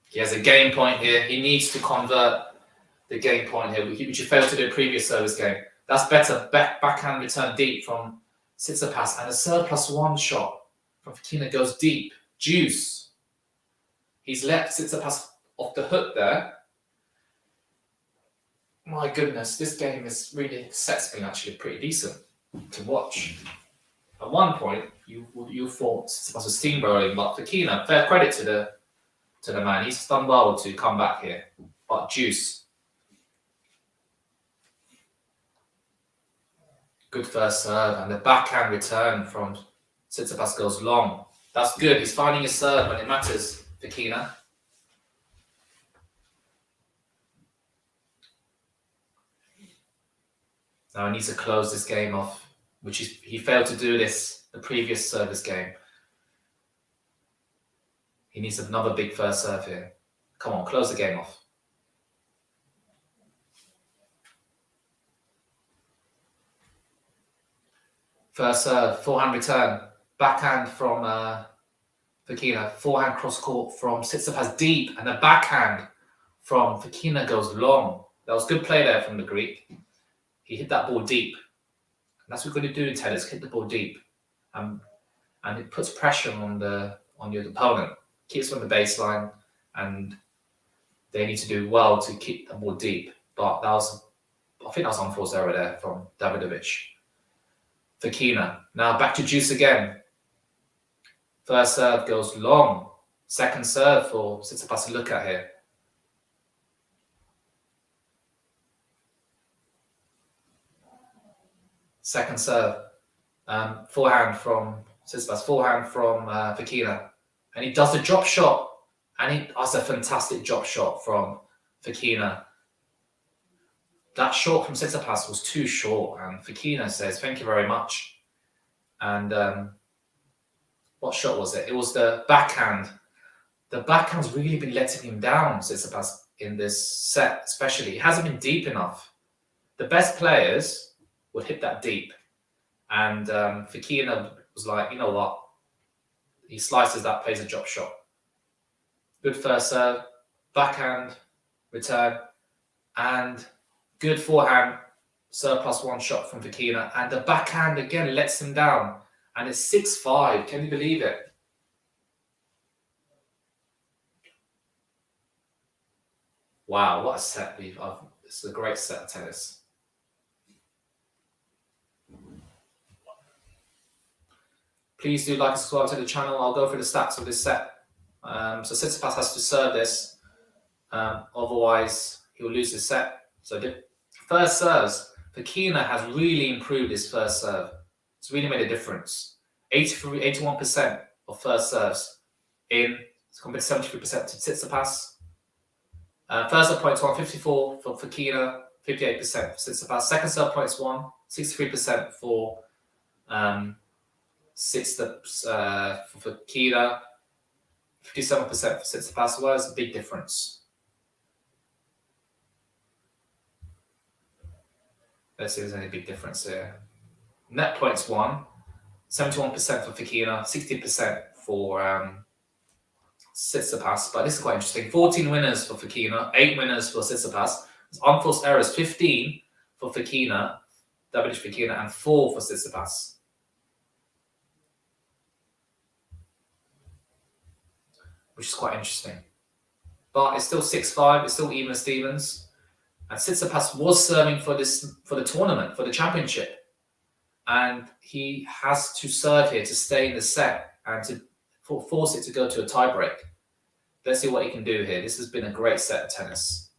He has a game point here. He needs to convert the game point here, which he failed to do in the previous service game. That's better. Backhand return deep from Tsitsipas, and a serve +1 shot from Fokina goes deep. Juice. He's let Tsitsipas off the hook there. My goodness, this game is really, set's been actually pretty decent to watch. At one point, you thought Tsitsipas was steamrolling, but Fokina, fair credit to the man. He's done well to come back here. But juice. Good first serve, and the backhand return from Tsitsipas goes long. That's good. He's finding his serve when it matters, Fokina. Now he needs to close this game off, which he failed to do this the previous service game. He needs another big first serve here. Come on, close the game off. First serve, forehand return, backhand from Fokina, forehand cross court from Tsitsipas deep, and the backhand from Fokina goes long. That was good play there from the Greek. He hit that ball deep. And that's what we're going to do in tennis, hit the ball deep. And it puts pressure on your opponent, keeps them on the baseline, and they need to do well to keep the ball deep. But I think that was unforced error there from Davidovich Fokina. Now back to juice again. First serve goes long. Second serve for Tsitsipas to look at here. Second serve. Forehand from Tsitsipas, forehand from Fokina. And he does the drop shot. And he does a fantastic drop shot from Fokina. That shot from Tsitsipas was too short. And Fokina says, thank you very much. And what shot was it? It was the backhand. The backhand's really been letting him down, Tsitsipas, in this set, especially. It hasn't been deep enough. The best players would hit that deep. And Fokina was like, you know what? He slices that, plays a drop shot. Good first serve, backhand, return, and good forehand, serve +1 shot from Fokina. And the backhand again lets him down. And it's 6-5. Can you believe it? Wow, what a set we've had. This is a great set of tennis. Please do like and subscribe to the channel. I'll go through the stats of this set. So Tsitsipas has to serve this. Otherwise, he'll lose the set. So the first serves, Fokina has really improved his first serve. It's really made a difference. 81% of first serves in compared to 73% to Tsitsipas. First serve points won, 54 for Fokina, 58% for Tsitsipas. Second serve points won, 63% for Fokina, 57% for Tsitsipas. Well, it's a big difference. Let's see if there's any big difference here. Net points won, 71% for Fokina, 60% for Tsitsipas. But this is quite interesting. 14 winners for Fokina, 8 winners for Tsitsipas. Unforced errors, 15 for Fokina, Davidovich Fokina, and 4 for Tsitsipas. Which is quite interesting. But it's still 6-5, it's still even Stevens. And Tsitsipas was serving for the tournament, for the championship. And he has to serve here to stay in the set and to force it to go to a tiebreak. Let's see what he can do here. This has been a great set of tennis.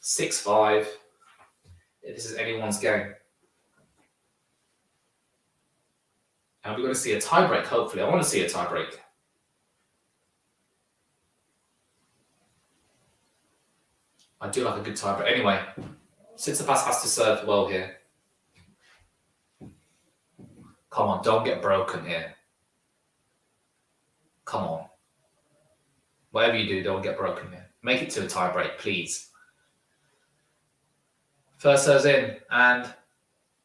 6-5. This is anyone's game. And we're going to see a tiebreak, hopefully. I want to see a tiebreak. I do like a good tiebreak. Anyway, Tsitsipas has to serve well here. Come on, don't get broken here. Come on. Whatever you do, don't get broken here. Make it to a tiebreak, please. First serve's in, and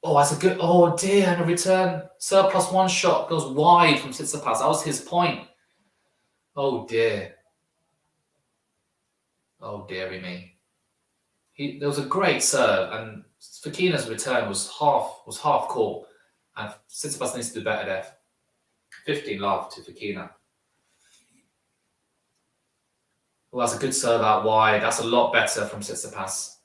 that's a good, oh dear, and a return. Serve +1 shot goes wide from Tsitsipas. That was his point. Oh dear. Oh dearie me. There was a great serve, and Fokina's return was half court, and Tsitsipas needs to do better there. 15 love to Fokina. Well, that's a good serve out wide. That's a lot better from Tsitsipas.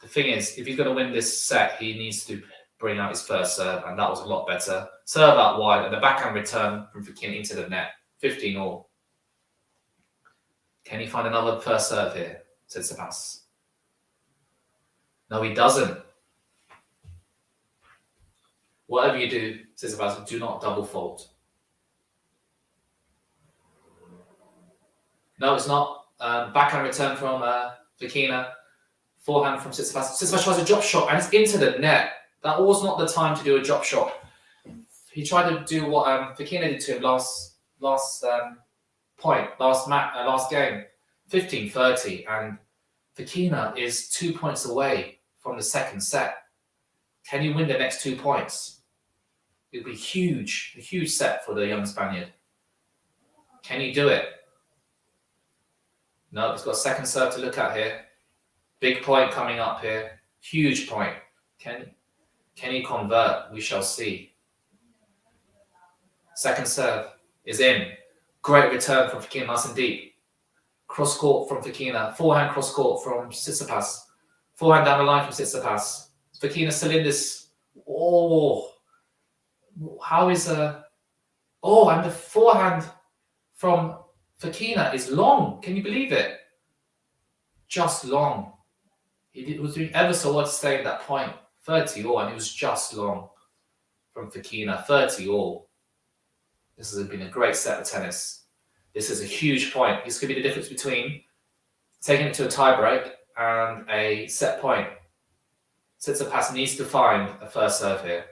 The thing is, if he's going to win this set, he needs to bring out his first serve, and that was a lot better. Serve out wide, and the backhand return from Fokina into the net. 15 all. Can he find another first serve here, Tsitsipas? No, he doesn't. Whatever you do, Tsitsipas, do not double fault. No, it's not. Backhand return from Fokina. Forehand from Tsitsipas. Tsitsipas tries a drop shot, and it's into the net. That was not the time to do a drop shot. He tried to do what Fokina did to him last point last game, 15-30, and Fokina is 2 points away from the second set. Can you win the next 2 points? It would be huge, a huge set for the young Spaniard. Can you do it? No, he's got a second serve to look at here. Big point coming up here. Huge point. Can he convert? We shall see. Second serve is in. Great return from Fokina, nice and deep. Cross court from Fokina. Forehand cross court from Tsitsipas. Forehand down the line from Tsitsipas. Fokina still in this. Oh, how is oh, and the forehand from Fokina is long. Can you believe it? Just long. He was doing ever so well to stay at that point. 30 all, and it was just long from Fokina. 30 all. This has been a great set of tennis. This is a huge point. This could be the difference between taking it to a tiebreak and a set point. Tsitsipas needs to find a first serve here.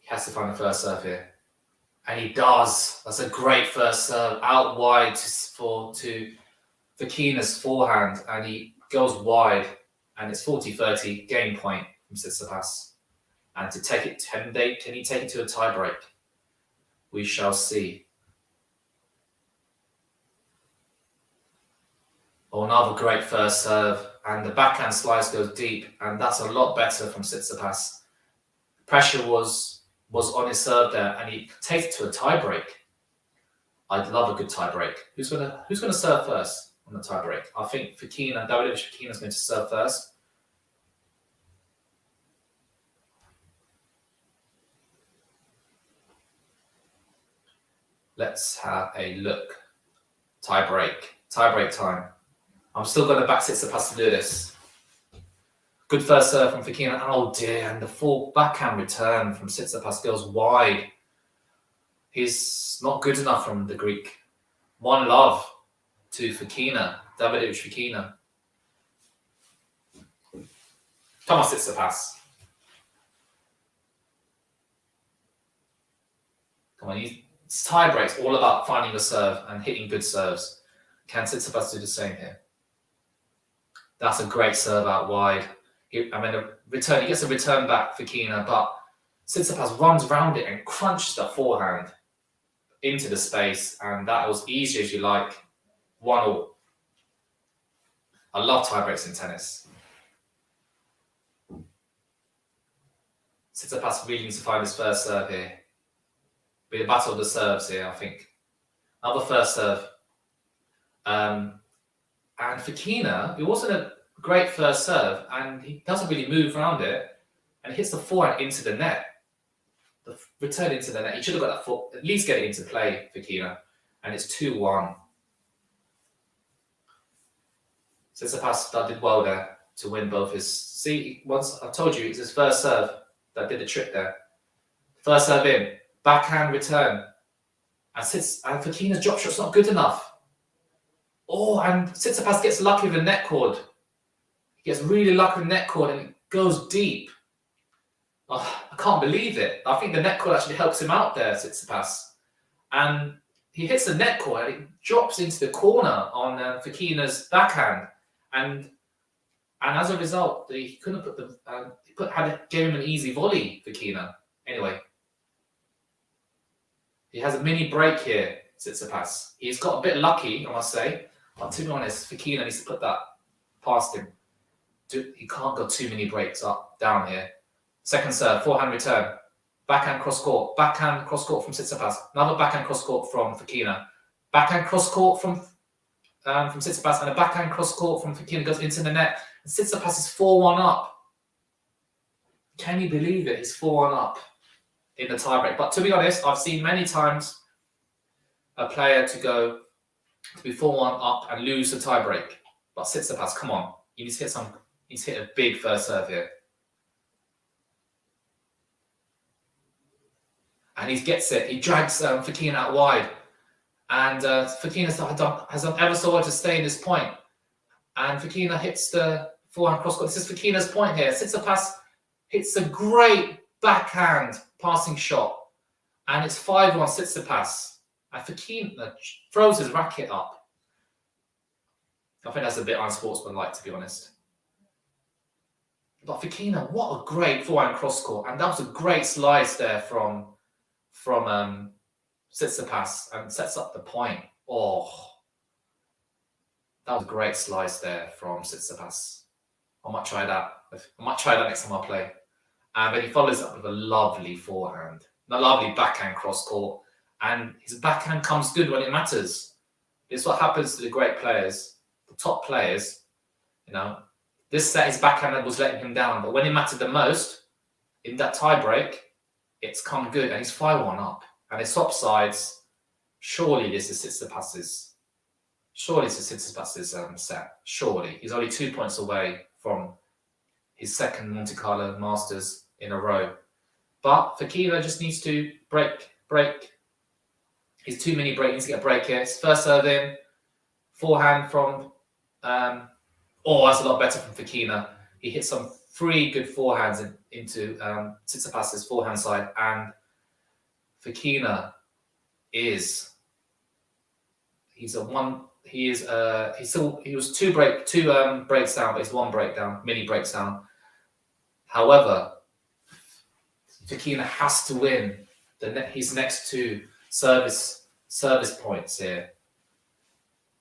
He has to find the first serve here. And he does. That's a great first serve. Out wide to Fokina's forehand. And he goes wide. And it's 40-30, game point from Tsitsipas. And to take it, can he take it to a tiebreak? We shall see. Oh, another great first serve. And the backhand slice goes deep. And that's a lot better from Tsitsipas. Pressure was on his serve there, and he takes it to a tiebreak. I'd love a good tiebreak. Who's gonna serve first on the tiebreak? I think Davidovich Fokina is going to serve first. Let's have a look. Tiebreak time. I'm still going to back Tsitsipas to do this. Good first serve from Fokina. Oh dear, and the full backhand return from Tsitsipas goes wide. He's not good enough from the Greek. 1-love to Fokina, Davidovich Fokina. Come on, Tsitsipas. Come on, it's tie breaks, all about finding the serve and hitting good serves. Can Tsitsipas do the same here? That's a great serve out wide. He gets a return back for Fokina, but Tsitsipas runs around it and crunches the forehand into the space, and that was easy as you like. 1-all. I love tie breaks in tennis. Tsitsipas really needs to find his first serve here. Be the battle of the serves here, I think. Another first serve. And Fokina, it wasn't a great first serve, and he doesn't really move around it, and hits the forehand into the net. The return into the net. He should have got that foot, at least get it into play, Fokina. And it's 2-1. Tsitsipas did well there to win both his. See, once I told you, it's his first serve that did the trick there. First serve in, backhand return, and Fokina's drop shot's not good enough. Oh, and Tsitsipas gets lucky with the net cord. He gets really lucky with the net cord, and it goes deep. Oh, I can't believe it. I think the net cord actually helps him out there, Tsitsipas. And he hits the net cord, and it drops into the corner on Fokina's backhand. And as a result, he couldn't put gave him an easy volley, Fokina. Anyway, he has a mini break here, Tsitsipas. He's got a bit lucky, I must say. But to be honest, Fokina needs to put that past him. He can't go too many breaks down here. Second serve, forehand return. Backhand cross court. Backhand cross court from Tsitsipas. Another backhand cross court from Fokina. Backhand cross court from Tsitsipas, and a backhand cross court from Fokina goes into the net. And Tsitsipas is 4-1 up. Can you believe it? He's 4-1 up in the tiebreak. But to be honest, I've seen many times a player to be 4-1 up and lose the tiebreak. But Tsitsipas, come on, he needs to hit a big first serve here. And he gets it. He drags Fokina out wide. And Fokina has done ever so well to stay in this point. And Fokina hits the forehand cross court. This is Fokina's point here. Tsitsipas hits a great backhand passing shot, and it's 5-1 Tsitsipas. And Fokina throws his racket up. I think that's a bit unsportsmanlike, to be honest. But Fokina, what a great forehand cross court, and that was a great slice there from Tsitsipas, and sets up the point. Oh, that was a great slice there from Tsitsipas. I might try that. I might try that next time I play. But he follows up with a lovely forehand, a lovely backhand cross court, and his backhand comes good when it matters. It's what happens to the great players, the top players. You know, this set his backhand was letting him down, but when it mattered the most, in that tie break, it's come good, and he's 5-1 up, and it's top sides. Surely this is Tsitsipas's. Surely this is Tsitsipas's set. Surely he's only 2 points away from his second Monte Carlo Masters in a row. But Fokina just needs to break. He's too many breaks. He needs to get a break here. His first serve in, forehand from. That's a lot better from Fokina. He hit some 3 good forehands into Tsitsipas's forehand side, and Fokina is. He was 2 breaks down, but he's 1 breakdown, mini breaks down. However, Fokina has to win his next 2 service points here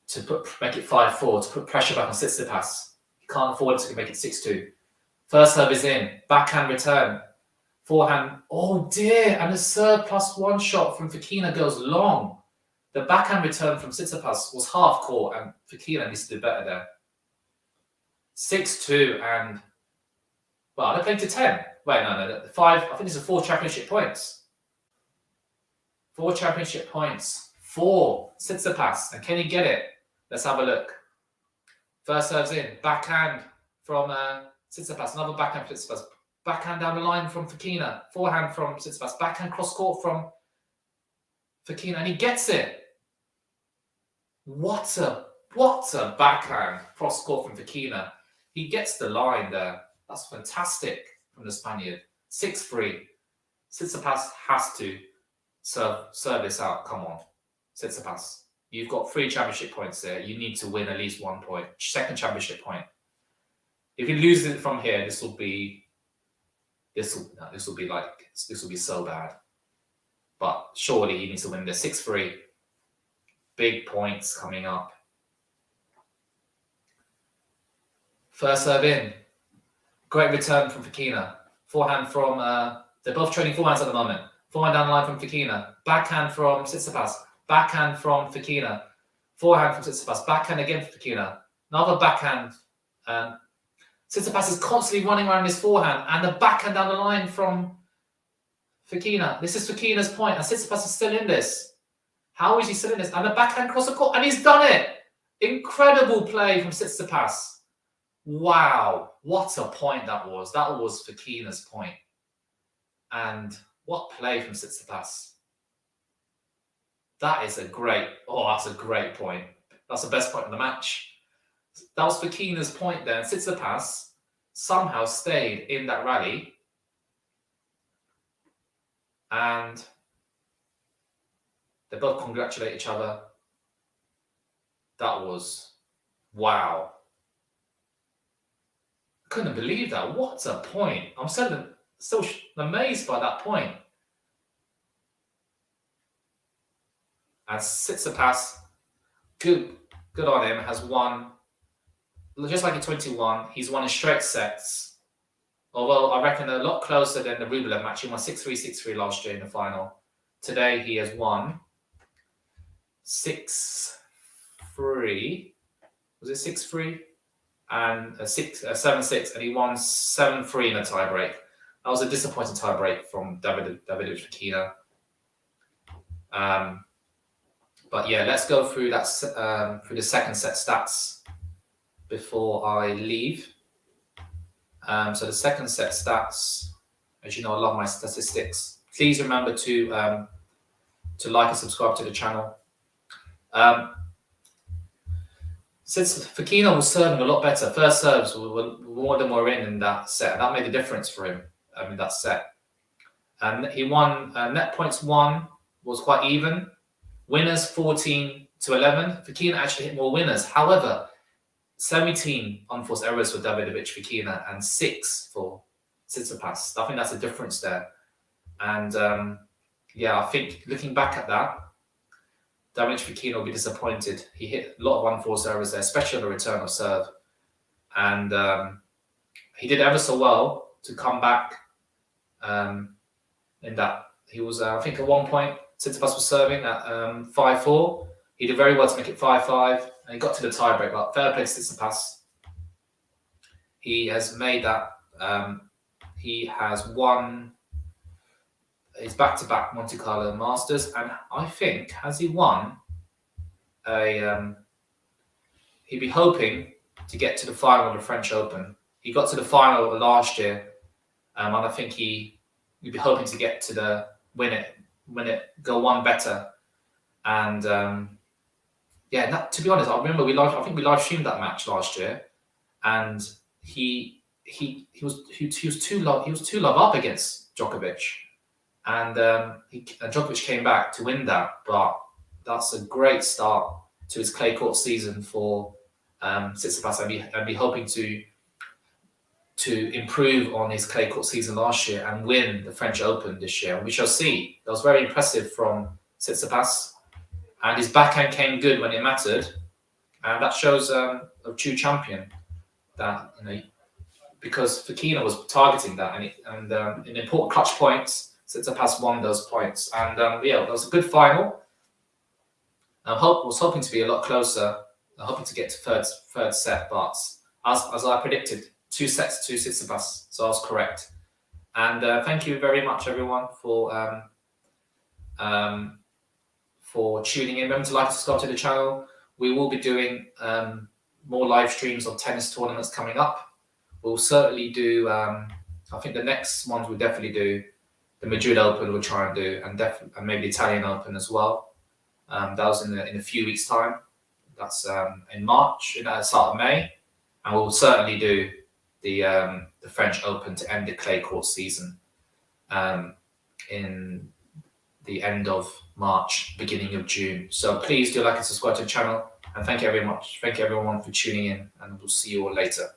to make it 5-4, to put pressure back on Tsitsipas. He can't afford to make it 6-2. First serve is in, backhand return, forehand. Oh dear! And the serve +1 shot from Fokina goes long. The backhand return from Tsitsipas was half court, and Fokina needs to do better there. 6-2, and they're playing to 10. Wait, no, 5. I think this is 4 championship points. 4 championship points for Tsitsipas, and can he get it? Let's have a look. First serve's in, backhand from Tsitsipas, another backhand from Tsitsipas, backhand down the line from Fokina, forehand from Tsitsipas, backhand cross court from Fokina, and he gets it. What a backhand cross court from Fokina. He gets the line there. That's fantastic from the Spaniard. 6-3. Tsitsipas has to serve this out. Come on, Tsitsipas. You've got 3 championship points there. You need to win at least 1 point. Second championship point. If he loses it from here, this will be so bad. But surely he needs to win the 6-3. Big points coming up. First serve in. Great return from Fokina. Forehand from, they're both trading forehands at the moment. Forehand down the line from Fokina. Backhand from Tsitsipas. Backhand from Fokina. Forehand from Tsitsipas. Backhand again from Fokina. Another backhand. Tsitsipas is constantly running around his forehand, and the backhand down the line from Fokina. This is Fokina's point, and Tsitsipas is still in this. How is he still in this? And the backhand cross the court, and he's done it. Incredible play from Tsitsipas. Wow, what a point that was. That was Fokina's point. And what play from Tsitsipas. That's a great point. That's the best point of the match. That was Fokina's point there. And Tsitsipas somehow stayed in that rally. And they both congratulate each other. That was, wow. I couldn't believe that. What a point. I'm still amazed by that point. And Tsitsipas, good on him, has won, just like in 21, he's won in straight sets. Although I reckon a lot closer than the Rublev match. He won 6-3, 6-3 last year in the final. Today he has won 6-3. Was it 6-3? And 7-6, and he won 7-3 in a tiebreak. That was a disappointing tiebreak from Davidovich Fokina. But yeah, let's go through that through the second set stats before I leave. So the second set stats, as you know, I love my statistics. Please remember to like and subscribe to the channel. Since Fokina was serving a lot better, first serves were more than were in that set. That made a difference for him in that set. And he won. Net points won was quite even. Winners 14-11. Fokina actually hit more winners. However, 17 unforced errors for Davidovich Fokina and 6 for Tsitsipas. I think that's a difference there. And yeah, I think looking back at that, Davidovich Fokina will be disappointed. He hit a lot of unforced errors there, especially on the return of serve. And he did ever so well to come back in that. He was, I think at one point, Tsitsipas was serving at 5-4. He did very well to make it 5-5, and he got to the tiebreak. But fair play to Tsitsipas. He has made that. He has won his back-to-back Monte Carlo Masters, and I think, has he won a... he'd be hoping to get to the final of the French Open. He got to the final last year, and I think he'd be hoping to get to the win it, go one better. And yeah, to be honest, I remember I think we live streamed that match last year, and he was 2-love up against Djokovic, and Djokovic came back to win that. But that's a great start to his clay court season for Tsitsipas, and be hoping to improve on his clay court season last year and win the French Open this year. And we shall see. That was very impressive from Tsitsipas, and his backhand came good when it mattered, and that shows a true champion. That, you know, because Fokina was targeting that, and in important clutch points, Tsitsipas won those points. And yeah, that was a good final. I was hoping to be a lot closer. I'm hoping to get to third set, but as I predicted, 2 sets to Tsitsipas, so I was correct. And thank you very much, everyone, for tuning in. Remember to like and subscribe to the channel. We will be doing more live streams of tennis tournaments coming up. We'll certainly do. I think the next ones we'll definitely do the Madrid Open. We'll try and do, and maybe the Italian Open as well. That was in a few weeks' time. That's in March, at the start of May, and we'll certainly do the French Open to end the clay court season in the end of March, beginning of June. So please do like and subscribe to the channel, and thank you very much. Thank you everyone for tuning in, and we'll see you all later.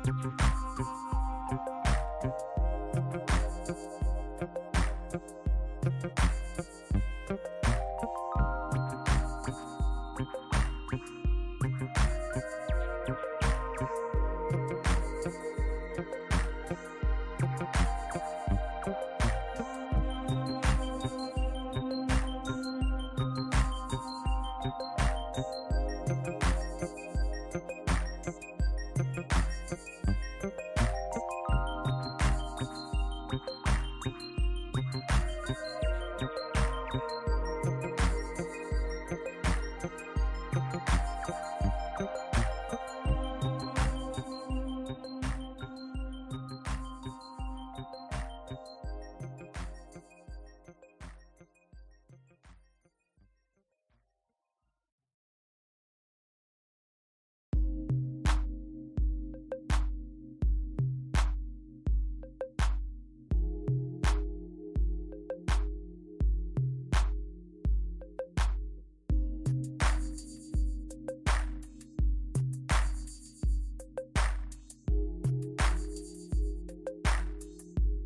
you.